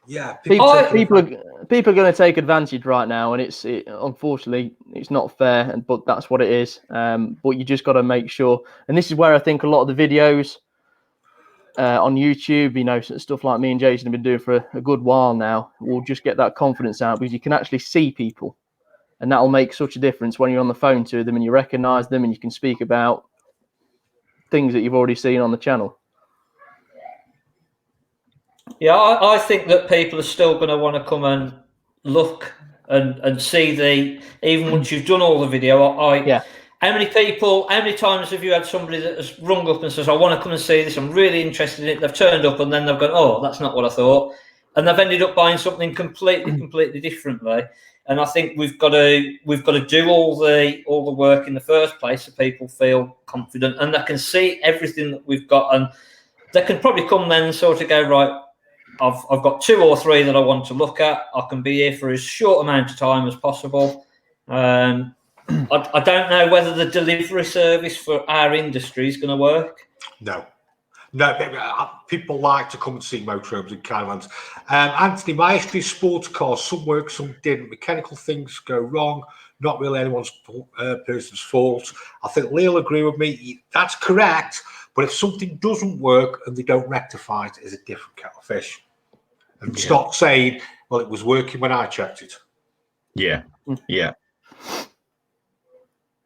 Yeah, people are going to take advantage right now, and unfortunately it's not fair, but that's what it is. But you just got to make sure, and this is where I think a lot of the videos on YouTube, stuff like me and Jason have been doing for a good while now, will just get that confidence out, because you can actually see people, and that'll make such a difference when you're on the phone to them and you recognize them and you can speak about things that you've already seen on the channel. Yeah, I think that people are still going to want to come and look and see even once you've done all the video. How many times have you had somebody that has rung up and says, I want to come and see this, I'm really interested in it, they've turned up and then they've gone, oh, that's not what I thought, and they've ended up buying something completely differently. And I think we've got to do all the work in the first place so people feel confident and they can see everything that we've got, and they can probably come then and sort of go, right, I've got 2 or 3 that I want to look at. I can be here for as short amount of time as possible. I don't know whether the delivery service for our industry is going to work. No, people like to come and see motorhomes and caravans. Anthony, my history is sports cars. Some work, some didn't. Mechanical things go wrong. Not really anyone's person's fault. I think Lee will agree with me. That's correct. But if something doesn't work and they don't rectify it, it's a different kettle of fish. And stop saying, well, it was working when I checked it. Yeah.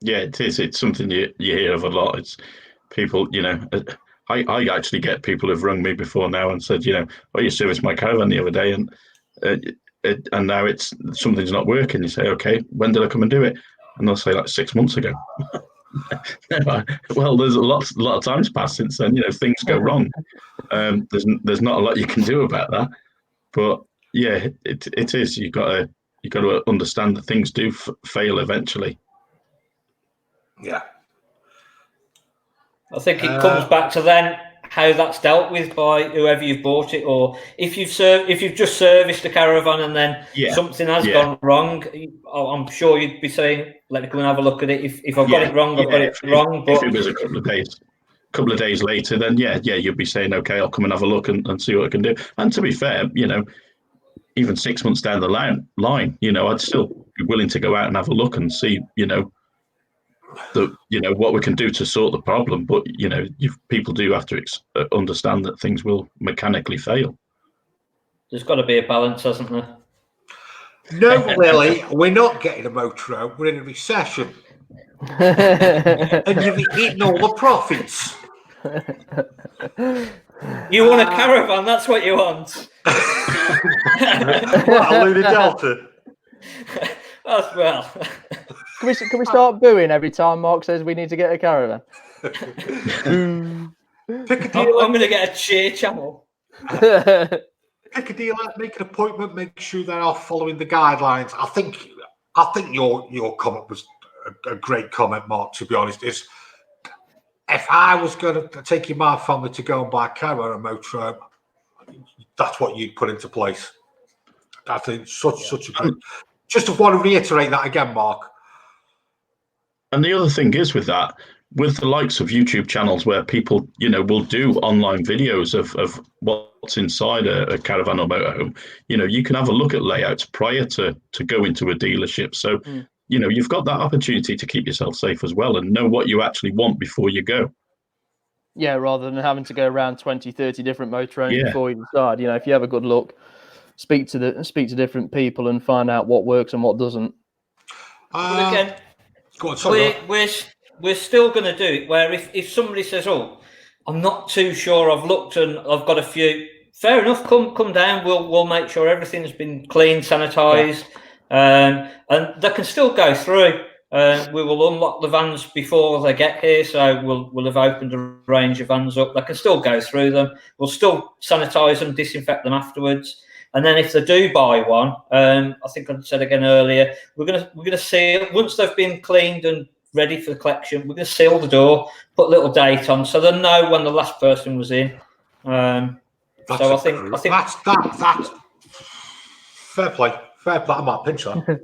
It is. It's something you hear of a lot. It's people, I actually get people who've rung me before now and said, oh, you serviced my caravan the other day and now it's something's not working. You say, okay, when did I come and do it? And they'll say like 6 months ago. Well, there's a lot of times passed since then. Things go wrong. There's not a lot you can do about that. But yeah, it is. You got to understand that things do fail eventually. Yeah. I think it comes back to then how that's dealt with by whoever you've bought it, or if you've just serviced a caravan and then something has gone wrong, I'm sure you'd be saying, let me come and have a look at it. If I've got it wrong, I've got it wrong. But if it was a couple of days later, then you'd be saying, okay, I'll come and have a look and see what I can do. And to be fair, even 6 months down the line, I'd still be willing to go out and have a look and see, what we can do to sort the problem. But people do have to understand that things will mechanically fail. There's got to be a balance, hasn't there? No, Lily, we're not getting a motorhome. We're in a recession, and you've eaten all the profits. You want a caravan? That's what you want. What, a Luna Delta? Well. Can we start booing every time Mark says we need to get a caravan? I'm going to get a cheer channel. Pick a deal out, make an appointment, make sure they are following the guidelines. I think your comment was a great comment, Mark, to be honest. Is if I was going to take my family to go and buy a caravan or motorhome, that's what you'd put into place. I think such a good. Just want to reiterate that again, Mark. And the other thing is with that, with the likes of YouTube channels where people, will do online videos of what's inside a caravan or motorhome, you can have a look at layouts prior to go into a dealership. So, you've got that opportunity to keep yourself safe as well and know what you actually want before you go. Yeah, rather than having to go around 20, 30 different motorhomes before you decide. If you have a good look, speak to different people and find out what works and what doesn't. But again, go on, sorry, we're still going to do it where if somebody says, oh, I'm not too sure, I've looked and I've got a few, fair enough, come down, we'll make sure everything's been cleaned, sanitised, and they can still go through. We will unlock the vans before they get here, so we'll have opened a range of vans up. They can still go through them. We'll still sanitise them, disinfect them afterwards. And then if they do buy one, I think I said again earlier, we're gonna seal once they've been cleaned and ready for the collection. We're gonna seal the door, put a little date on, so they know when the last person was in. So I think that's fair play. I might pinch that.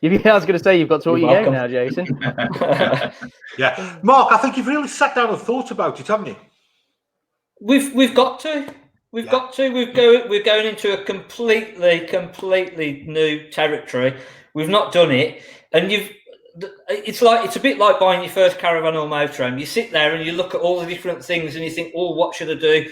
I was going to say you've got to what you're getting now, Jason. Yeah, Mark, I think you've really sat down and thought about it, haven't you? We've got to. We're going into a completely new territory. We've not done it, and it's a bit like buying your first caravan or motorhome. You sit there and you look at all the different things and you think, oh, what should I do?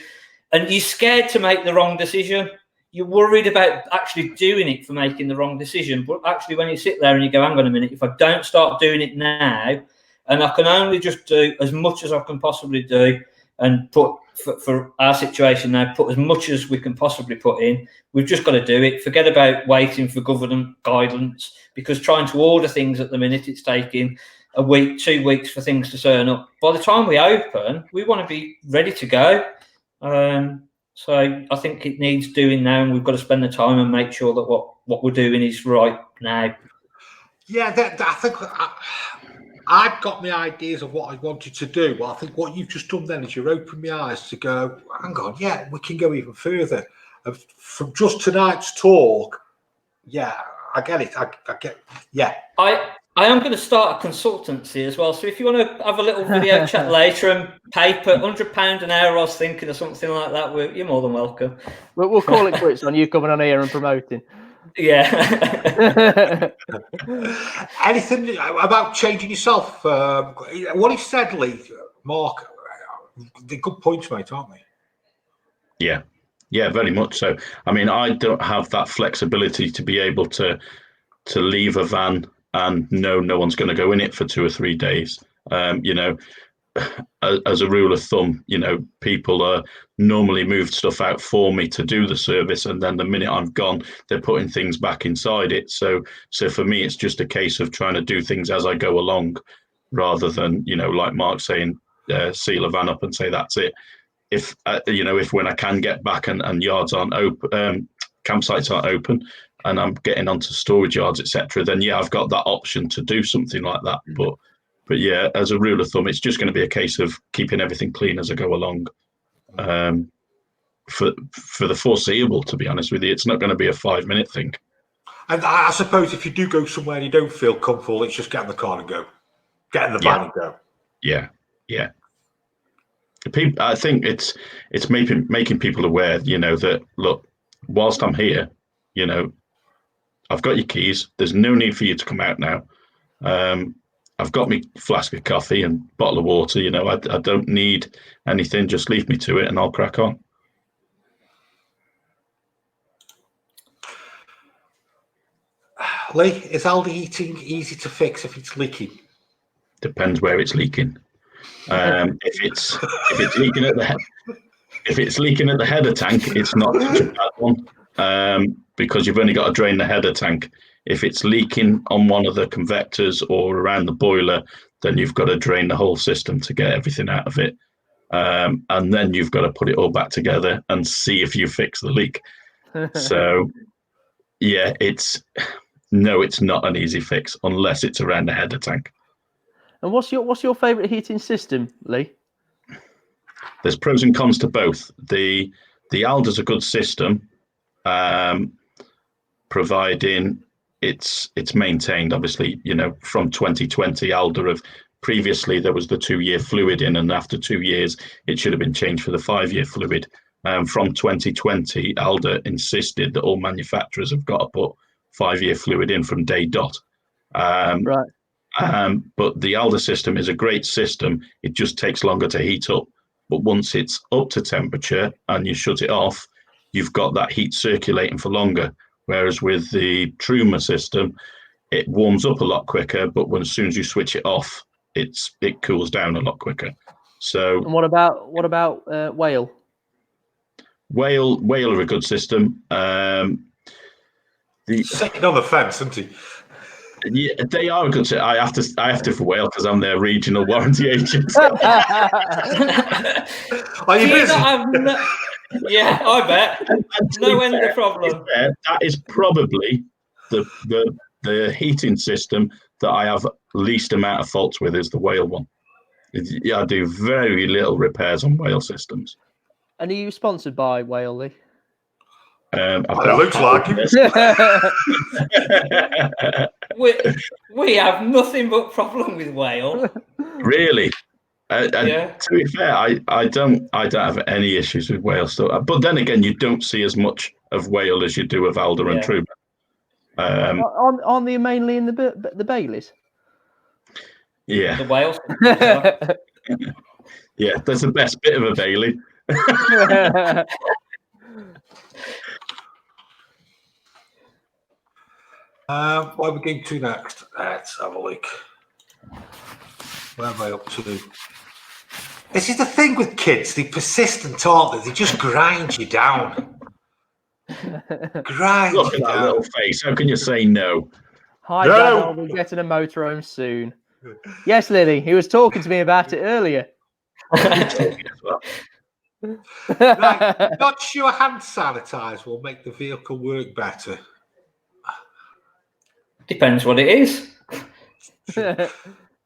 And you're scared to make the wrong decision. You're worried about actually doing it for making the wrong decision. But actually, when you sit there and you go, hang on a minute, if I don't start doing it now, and I can only just do as much as I can possibly do and put for our situation now, put as much as we can possibly put in. We've just got to do it. Forget about waiting for government guidance, because trying to order things at the minute, it's taking a week, 2 weeks for things to turn up. By the time we open, we want to be ready to go. So I think it needs doing now, and we've got to spend the time and make sure that what we're doing is right now. Yeah, I think I've got my ideas of what I wanted to do. But I think what you've just done then is you're opening my eyes to go, hang on, yeah, we can go even further. From just tonight's talk, yeah, I get it. I get, yeah. I am going to start a consultancy as well. So if you want to have a little video chat later and paper, £100 an hour, I was thinking, or something like that, you're more than welcome. We'll call it quits on you coming on here and promoting. Yeah. Anything about changing yourself? What he said, Lee, Mark, they're good points, mate, aren't they? Yeah, very much so. I mean, I don't have that flexibility to be able to leave a van and no one's going to go in it for 2 or 3 days. You know, as a rule of thumb, you know, people normally move stuff out for me to do the service, and then the minute I'm gone, they're putting things back inside it. So for me, it's just a case of trying to do things as I go along, rather than, you know, like Mark saying, seal a van up and say that's it. If you know, if when I can get back and yards aren't open, campsites aren't open, and I'm getting onto storage yards, etc., then yeah, I've got that option to do something like that. But yeah, as a rule of thumb, it's just going to be a case of keeping everything clean as I go along. For the foreseeable, to be honest with you, it's not going to be a 5-minute thing. And I suppose if you do go somewhere and you don't feel comfortable, it's just get in the car and go, get in the van and go. Yeah. People, I think it's making people aware, you know, that look, whilst I'm here, you know, I've got your keys. There's no need for you to come out now. I've got me flask of coffee and bottle of water. You know, I don't need anything. Just leave me to it, and I'll crack on. Lee, is Aldi heating easy to fix if it's leaking? Depends where it's leaking. If it's leaking at the header tank, it's not such a bad one, because you've only got to drain the header tank. If it's leaking on one of the convectors or around the boiler, then you've got to drain the whole system to get everything out of it, and then you've got to put it all back together and see if you fix the leak. So yeah, it's not an easy fix unless it's around the header tank. And what's your favourite heating system, Lee? There's pros and cons to both. The Alda's a good system, providing it's maintained. Obviously, you know, from 2020, Alda have previously there was the 2-year fluid in, and after 2 years, it should have been changed for the 5-year fluid. From 2020, Alda insisted that all manufacturers have got to put 5-year fluid in from day dot. Right. But the Alda system is a great system. It just takes longer to heat up. But once it's up to temperature and you shut it off, you've got that heat circulating for longer. Whereas with the Truma system, it warms up a lot quicker, but as soon as you switch it off, it cools down a lot quicker. So, and what about Whale? Whale are a good system. Second on the fence, isn't he? Yeah, they are a good system. I have to for Whale because I'm their regional warranty agent. Are you busy? Yeah, I bet. No end of problem. That is probably the heating system that I have least amount of faults with is the Whale one. Yeah, I do very little repairs on Whale systems. And are you sponsored by Whale, Lee? It looks like it. we have nothing but problem with Whale. Really? Yeah. To be fair, I don't have any issues with Whale stuff. But then again, you don't see as much of Whale as you do of Alda and Truma. On the mainly in the Baileys. Yeah. The Whales. Yeah, that's the best bit of a Bailey. What are we going to next? Let's have a look. Where am I up to? This is the thing with kids. They're persistent, aren't they? They just grind you down. Look at that little face. How can you say no? Hi, Dad. I'll be getting a motorhome soon. Yes, Lily. He was talking to me about it earlier. Right, not sure hand sanitizer will make the vehicle work better. Depends what it is.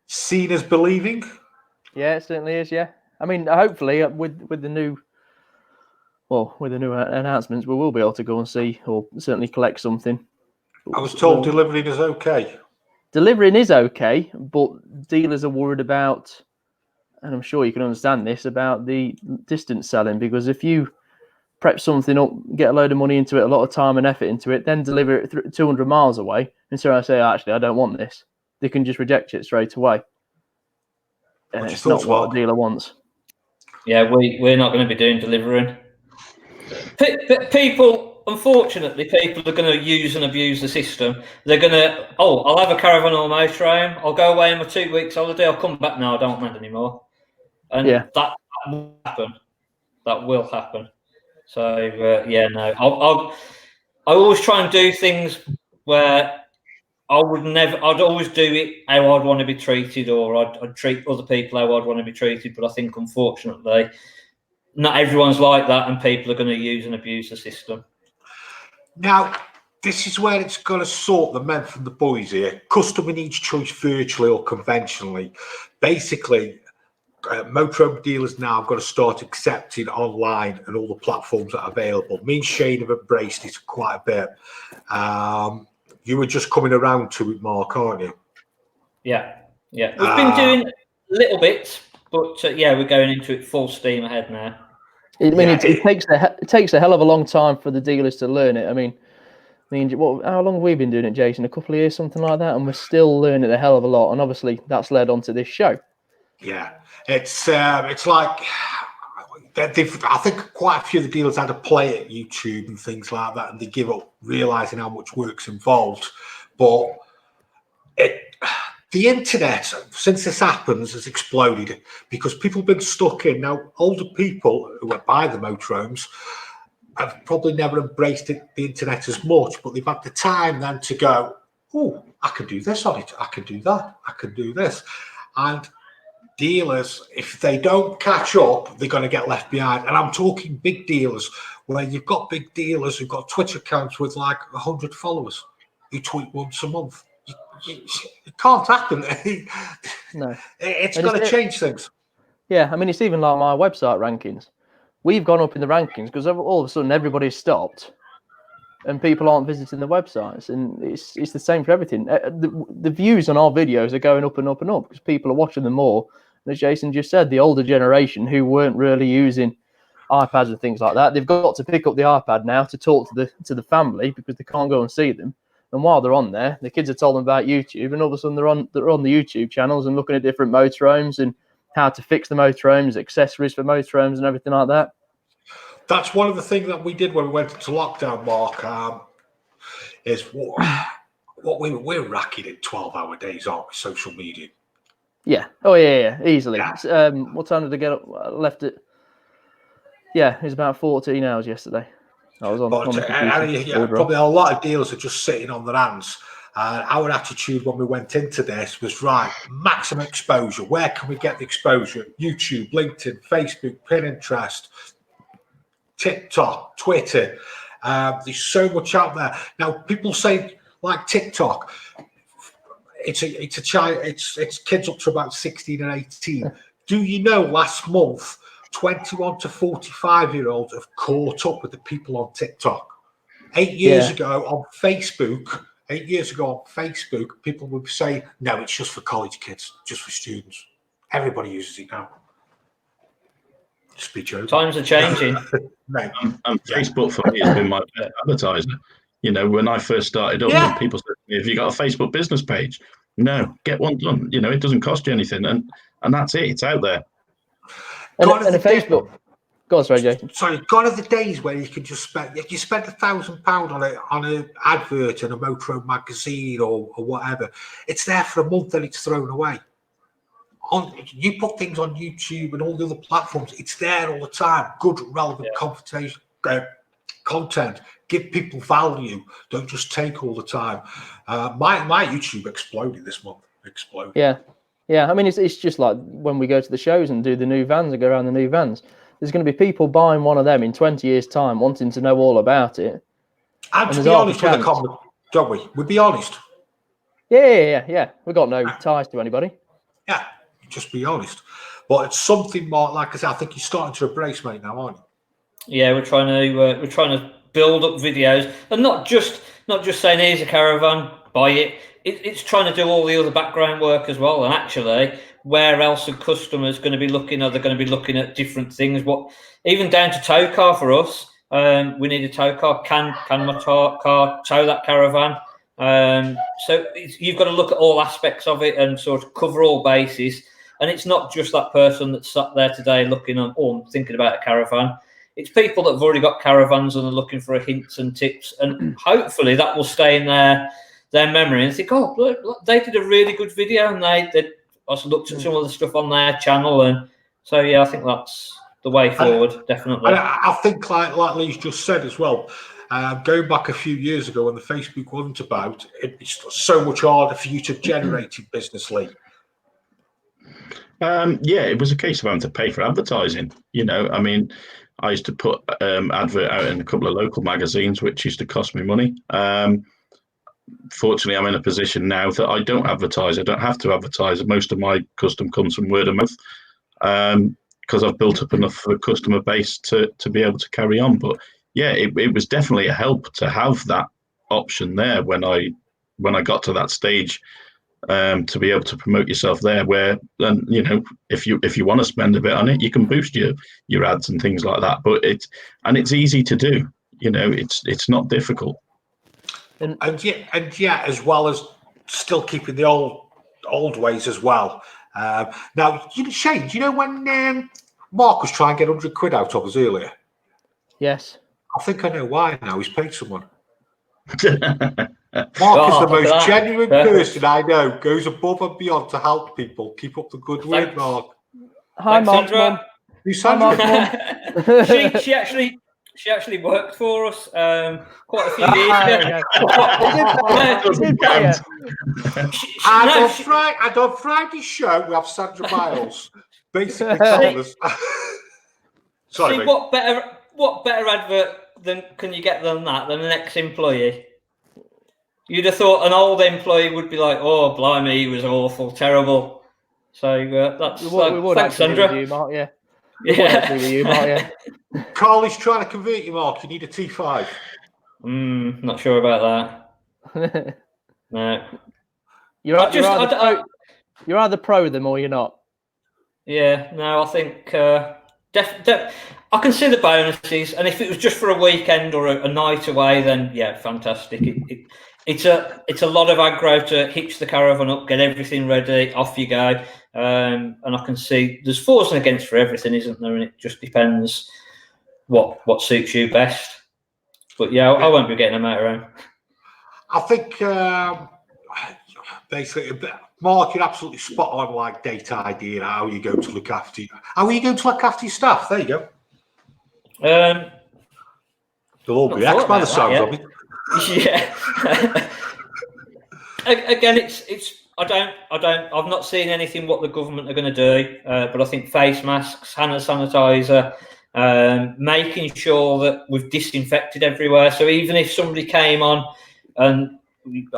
Seen as believing. Yeah, it certainly is. Yeah, I mean, hopefully with the new, with the new announcements, we will be able to go and see, or certainly collect something. I was told delivering is okay. Delivering is okay, but dealers are worried about, and I'm sure you can understand this, about the distance selling, because if you prep something up, get a load of money into it, a lot of time and effort into it, then deliver it 200 miles away, and so I say, actually, I don't want this, they can just reject it straight away. And it's not what a dealer wants. Yeah, we're not going to be doing delivering. People, unfortunately, people are going to use and abuse the system. They're going to, I'll have a caravan or motorhome. I'll go away on my 2 weeks holiday. I'll come back. No, I don't mind anymore. And that will happen. That will happen. So no, I always try and do things where I'd always do it how I'd want to be treated, or I'd treat other people how I'd want to be treated. But I think, unfortunately, not everyone's like that, and people are going to use and abuse the system. Now, this is where it's going to sort the men from the boys here. Customer needs choice virtually or conventionally. Basically, motorhome dealers now have got to start accepting online and all the platforms that are available. Me and Shane have embraced it quite a bit. You were just coming around to it, Mark, aren't you? Yeah. We've been doing little bits, but we're going into it full steam ahead now. It takes a hell of a long time for the dealers to learn it. I mean, how long have we been doing it, Jason? A couple of years, something like that, and we're still learning a hell of a lot. And obviously, that's led on to this show. Yeah, it's like I think quite a few of the dealers had a play at YouTube and things like that, and they give up realizing how much work's involved. But the internet, since this happens, has exploded because people have been stuck in. Now, older people who are by the motorhomes have probably never embraced the internet as much, but they've had the time then to go, oh, I can do this on it, I can do that, I can do this. And dealers, if they don't catch up, they're going to get left behind. And I'm talking big dealers, where you've got big dealers who've got Twitter accounts with like 100 followers who tweet once a month. It can't happen. No, it's going to change things. Yeah, I mean, it's even like my website rankings. We've gone up in the rankings because all of a sudden everybody's stopped and people aren't visiting the websites, and it's the same for everything. The views on our videos are going up and up and up because people are watching them more. And as Jason just said, the older generation who weren't really using iPads and things like that, they've got to pick up the iPad now to talk to the family because they can't go and see them. And while they're on there, the kids are told them about YouTube, and all of a sudden they're on the YouTube channels and looking at different motorhomes and how to fix the motorhomes, accessories for motorhomes, and everything like that. That's one of the things that we did when we went into lockdown, Mark. Is what we're racking in 12-hour days, aren't we? Social media. Yeah. Oh yeah, easily. Yeah. What time did I get up? I left it. Yeah, it was about 14 hours yesterday. I was on the computer. Probably a lot of dealers are just sitting on their hands. Our attitude when we went into this was, right, maximum exposure. Where can we get the exposure? YouTube, LinkedIn, Facebook, Pinterest, TikTok, Twitter. There's so much out there. Now, people say, like TikTok, it's a child, it's kids up to about 16 and 18. Do you know last month 21 to 45-year-olds have caught up with the people on TikTok? 8 years ago on Facebook, people would say, no, it's just for college kids, just for students. Everybody uses it now. Just be joking. Times are changing. Right. And Facebook for me has been my best advertiser. You know, when I first started up, people said to me, have you got a Facebook business page? No, get one done. You know, it doesn't cost you anything. And that's it. It's out there. And a Facebook. Go on, sorry, Jason. Sorry, gone are the days where you can just spend, if you spend £1,000 on an advert in a motorhome magazine or whatever, it's there for a month and it's thrown away. You put things on YouTube and all the other platforms, it's there all the time. Good, relevant content. Give people value. Don't just take all the time. My YouTube exploded this month. Yeah. Yeah, I mean, it's just like when we go to the shows and do the new vans and go around the new vans. There's going to be people buying one of them in 20 years' time, wanting to know all about it. And to be honest with the comment, don't we? We'd be honest. Yeah. We've got no ties to anybody. Yeah, just be honest. But it's something more, like I said, I think you're starting to embrace, mate, now, aren't you? Yeah, we're trying to build up videos, and not just saying here's a caravan, buy it. It's trying to do all the other background work as well. And actually, where else are customers going to be looking? Are they going to be looking at different things? What, even down to tow car for us. We need a tow car. Can my car tow that caravan? So you've got to look at all aspects of it and sort of cover all bases. And it's not just that person that's sat there today looking on or thinking about a caravan. It's people that have already got caravans and are looking for hints and tips, and hopefully that will stay in their memory and think, oh, look, they did a really good video, and they also looked at some of the stuff on their channel, and so yeah, I think that's the way forward, definitely. And I think, like Lee's just said as well, going back a few years ago when the Facebook wasn't about, it's so much harder for you to generate your business, Lee. Yeah, it was a case of having to pay for advertising. You know, I mean, I used to put advert out in a couple of local magazines, which used to cost me money. Fortunately, I'm in a position now that I don't advertise. I don't have to advertise. Most of my custom comes from word of mouth because I've built up enough of a customer base to be able to carry on. But yeah, it was definitely a help to have that option there when I got to that stage. To be able to promote yourself there, where then, you know, if you want to spend a bit on it, you can boost your ads and things like that. But it's easy to do. You know, it's not difficult. And yeah, as well as still keeping the old ways as well. Now, Shane, do you know when Mark was trying to get 100 quid out of us earlier? Yes. I think I know why now. He's paid someone. Mark is the most genuine person I know. Goes above and beyond to help people. Keep up the good work, Mark. Hi, Mark's mum. Who's Sandra? She actually worked for us quite a few years ago. And on Friday's show, we have Sandra Miles basically telling us. Sorry, see, what better advert can you get than that, than an ex-employee? You'd have thought an old employee would be like, "Oh, blimey, he was awful, terrible." So that's we would thanks, Sandra. With you, Mark, yeah. Yeah. You, Mark, yeah. Carly's trying to convert you, Mark. You need a T5. Not sure about that. No. You're either pro them or you're not. Yeah, no, I think I can see the bonuses, and if it was just for a weekend or a night away, then yeah, fantastic. It's a lot of aggro to hitch the caravan up, get everything ready, off you go. And I can see there's fors and against for everything, isn't there? And it just depends what suits you best. But yeah, I won't be getting them out around. I think basically, Mark, you're absolutely spot on. Like data ID and how you go to look after your staff. There you go. They'll all be X by the sounds of it. Yeah. Again, it's I've not seen anything what the government are going to do, but I think face masks, hand sanitizer, making sure that we've disinfected everywhere. So even if somebody came on, and you've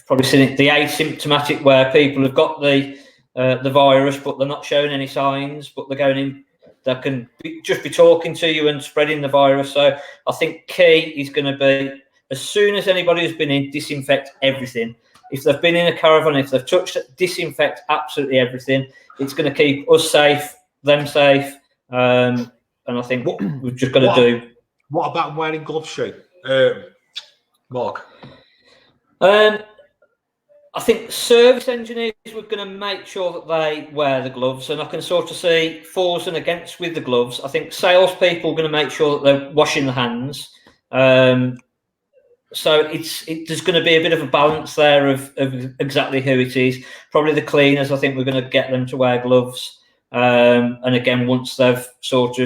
probably seen it, the asymptomatic, where people have got the virus, but they're not showing any signs, but they're going in. They can just be talking to you and spreading the virus. So I think key is going to be, as soon as anybody has been in, disinfect everything. If they've been in a caravan, if they've touched it, disinfect absolutely everything. It's going to keep us safe, them safe, and I think we've just got to do. What about wearing gloves, Shane? Mark? I think service engineers were going to make sure that they wear the gloves, and I can sort of see fors and against with the gloves. I think salespeople are going to make sure that they're washing the hands. So there's going to be a bit of a balance there of exactly who it is. Probably the cleaners, I think we're going to get them to wear gloves. And again, once they're going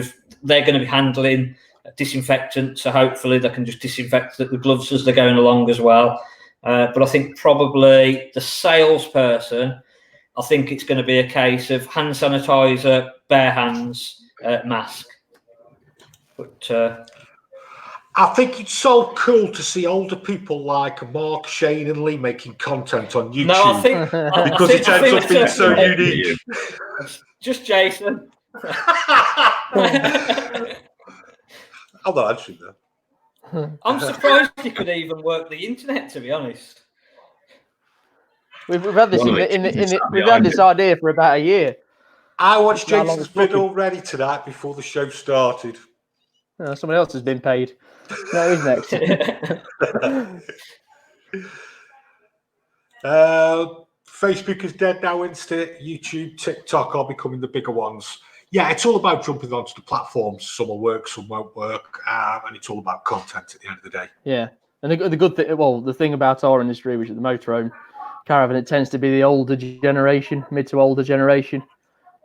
to be handling disinfectant, so hopefully they can just disinfect the gloves as they're going along as well. But I think probably the salesperson I think it's going to be a case of hand sanitizer, bare hands, mask. But I think it's so cool to see older people like Mark, Shane, and Lee making content on YouTube. no, I think because it ends up being so unique. Just Jason. I'm not answering that. I'm surprised you could even work the internet, to be honest. We've had this we've had this idea for about a year. I watched Jason's video already tonight before the show started. Someone else has been paid. No, who's next? Facebook is dead now. Insta, YouTube, TikTok are becoming the bigger ones. Yeah, it's all about jumping onto the platforms. Some will work, some won't work, and it's all about content at the end of the day. Yeah, and the good thing, well, the thing about our industry, which is the motorhome caravan, it tends to be the older generation, mid to older generation,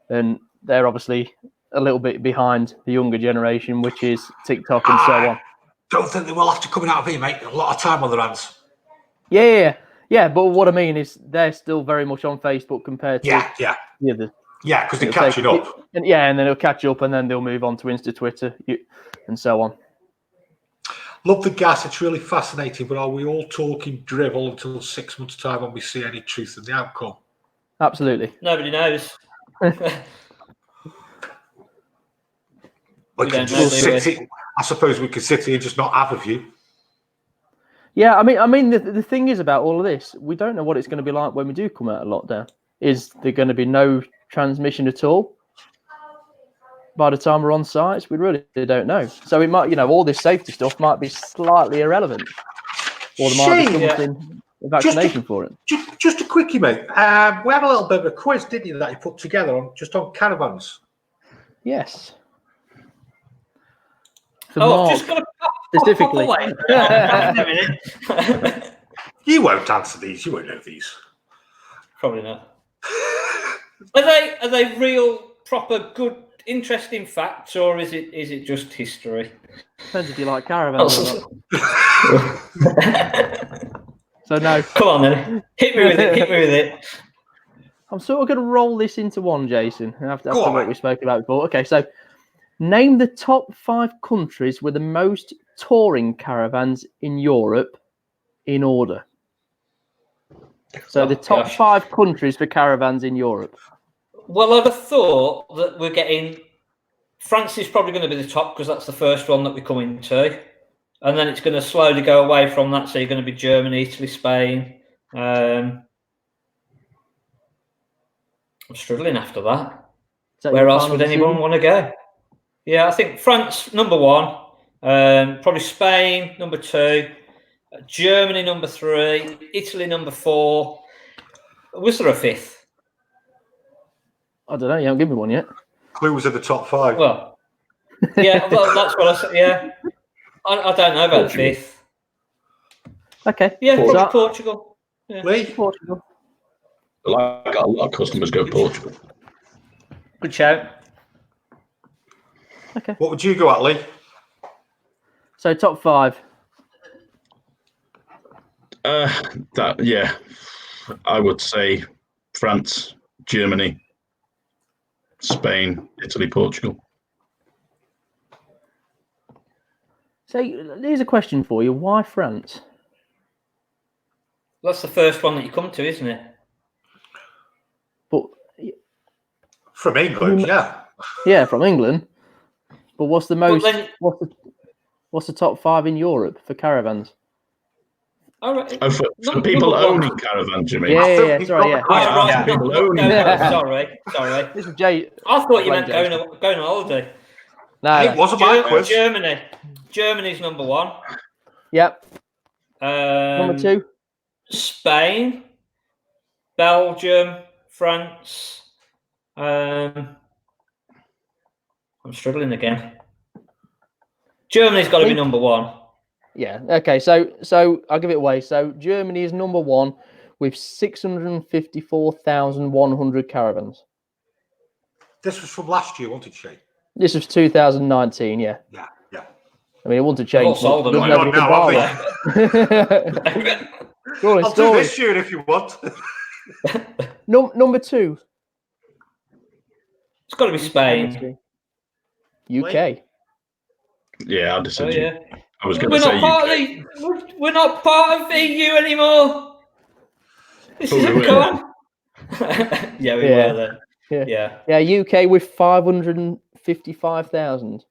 and they're obviously a little bit behind the younger generation, which is TikTok and so on. Don't think they will have to come out of here, mate. A lot of time on their hands. Yeah. But what I mean is they're still very much on Facebook compared to the others. Yeah, because they're catching up. And then they'll catch up, and then they'll move on to Insta, Twitter, and so on. Love the gas. It's really fascinating. But are we all talking drivel until 6 months' time when we see any truth in the outcome? Absolutely. Nobody knows. I suppose we could sit here and just not have a view. Yeah, I mean, the thing is about all of this, we don't know what it's going to be like when we do come out of lockdown. Is there going to be no transmission at all by the time we're on sites? We really don't know. So it might, all this safety stuff might be slightly irrelevant, or there might be something vaccination for it. Just a quickie, mate. We had a little bit of a quiz, didn't you, that you put together on caravans? Yes. I've just got to specifically. You won't answer these. You won't know these. Probably not. Are they real, proper, good, interesting facts, or is it just history? Depends if you like caravans or not. So no. Come on then. Hit me with it. I'm sort of going to roll this into one, Jason, after what we spoke about before. Okay, so name the top 5 countries with the most touring caravans in Europe in order. So the top 5 countries for caravans in Europe. Well, I'd have thought that we're getting... France is probably going to be the top because that's the first one that we come into. And then it's going to slowly go away from that. So you're going to be Germany, Italy, Spain. I'm struggling after that. Where else would anyone want to go? Yeah, I think France, number 1. Probably Spain, number 2. Germany, number 3. Italy, number 4. Was there a 5th? I don't know. You haven't given me one yet. Clues are the top 5. Well, yeah, that's what I said. Yeah, I don't know about the 5th. Okay. Yeah, probably Portugal. Yeah. Lee? Portugal. Well, I got a lot of customers go Portugal. Good shout. Okay. What would you go at, Lee? So top 5. I would say France, Germany, Spain, Italy, Portugal. So here's a question for you. Why France? That's the first one that you come to, isn't it? But From England, yeah. Yeah, from England. But what's the most? What's the top 5 in Europe for caravans? All right. Oh, for people owning caravans, you mean? Yeah. Sorry, yeah. Right. People owning Sorry. This is Jay. I thought you meant going on holiday. No, It wasn't my quiz. Germany's number 1. Yep. Number 2. Spain, Belgium, France. I'm struggling again. Germany's got to be number 1. Yeah. Okay. So I'll give it away. So Germany is number 1 with 654,100 caravans. This was from last year, wasn't it, Shane? This was 2019. Yeah. Yeah. I mean, it wouldn't have changed. Sold them. I'll do Story. this year if you want. Number 2. It's got to be Spain. UK. Yeah, I'd have said you. Yeah. I was going We're to say not part UK. we're not part of EU anymore. This Thought we isn't were. gone. Yeah, we were then. Yeah. UK with 555,000.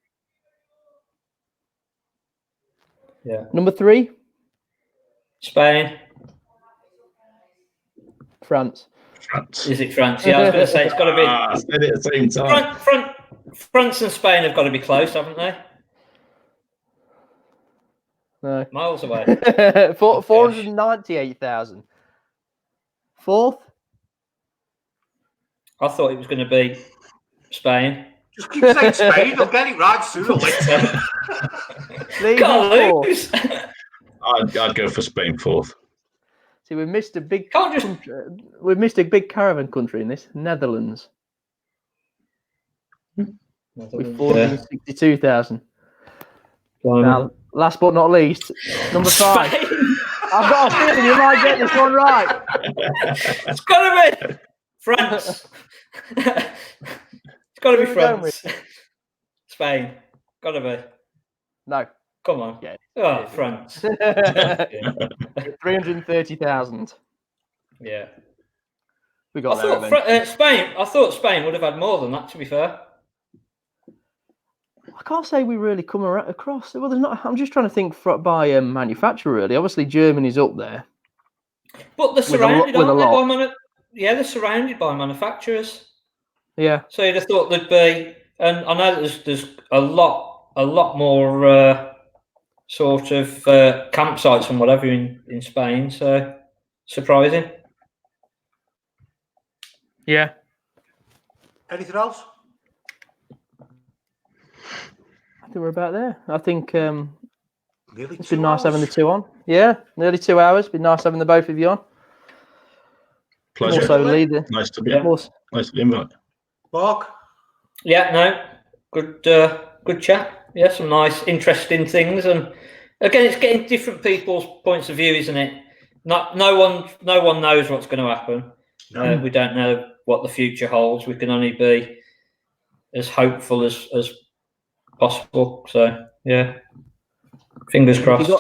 Yeah. Number 3, Spain. France. France. Is it France? Yeah, I was going to say it's got to be. I said it at the same time. France and Spain have got to be close, haven't they? No. Miles away. 498,000. Fourth. Oh, I thought it was going to be Spain. Just keep saying Spain. They'll get it right sooner or later. Leave Can't it fourth. lose. I'd go for Spain 4th. See, we missed a big. Can't just. We missed a big caravan country in this. Netherlands with 462,000. Now, last but not least, number 5. Spain. I've got a feeling you might get this one right. It's got to be France. It's got to be Who are we going France. Spain. Got to be. No. Come on. Yeah. Oh, France. 330,000. Yeah. We I got there thought eventually. Spain. I thought Spain would have had more than that. To be fair. I can't say we really come across. Well, there's not. I'm just trying to think by manufacturer. Really, obviously Germany's up there. But they're surrounded, with a aren't they, lot. by they're surrounded by manufacturers. Yeah. So you'd have thought there'd be, and I know there's a lot more sort of campsites and whatever in Spain. So surprising. Yeah. Anything else? I think we're about there. I think Nearly it's 2 been nice hours. having the two on. Yeah, nearly 2 hours. Been nice having the both of you on. Pleasure. Also, leader. Nice to be Nice invited. Mark? Yeah, no, good chat. Yeah, some nice, interesting things, and again, it's getting different people's points of view, isn't it? No one knows what's going to happen. No. We don't know what the future holds. We can only be as hopeful as possible. So yeah, fingers crossed.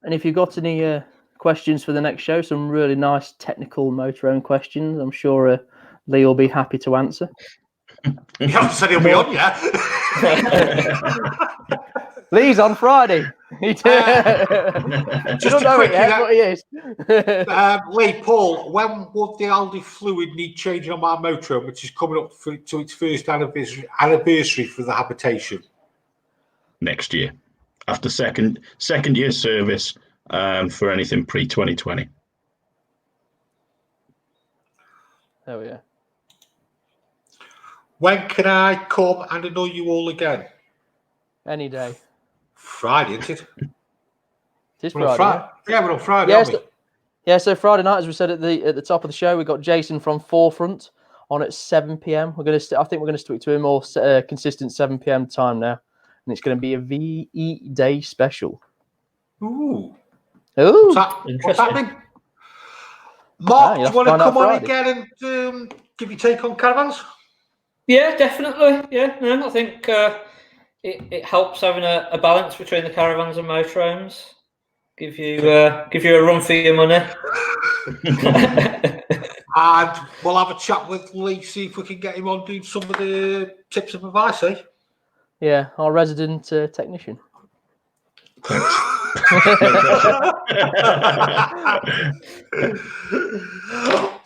If you've got any questions for the next show, some really nice technical motorhome questions, I'm sure Lee will be happy to answer. You haven't said he'll be on yet. Lee's on Friday. He Just don't know it yet, but he is. Lee, Paul, when would the Aldi fluid need changing on my motorhome, which is coming up to its first anniversary for the habitation? Next year, after second year service for anything pre-2020. Oh yeah. When can I come and annoy you all again? Any day. Friday, isn't it? It is We're on Friday. Yeah, we're on Friday, Yeah, aren't we? so Friday night, as we said at the top of the show, we got Jason from Forefront on at 7 p.m. I think we're going to stick to a more consistent 7 p.m. time now, and it's going to be a VE Day special. Ooh. Ooh. What's happening? Mark, do you want to come on Friday again and give your take on caravans? Yeah, definitely. Yeah, no, I think it helps having a balance between the caravans and motorhomes. Give you a run for your money. And we'll have a chat with Lee, see if we can get him on doing some of the tips of advice, eh? Yeah, our resident technician.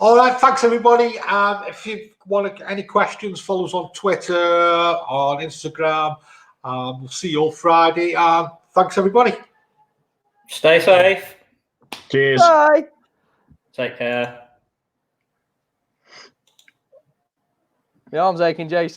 All right, thanks everybody. If you want any questions, follow us on Twitter, on Instagram. We'll see you all Friday. Thanks everybody. Stay safe. Cheers. Bye. Take care. My arm's aching, Jason.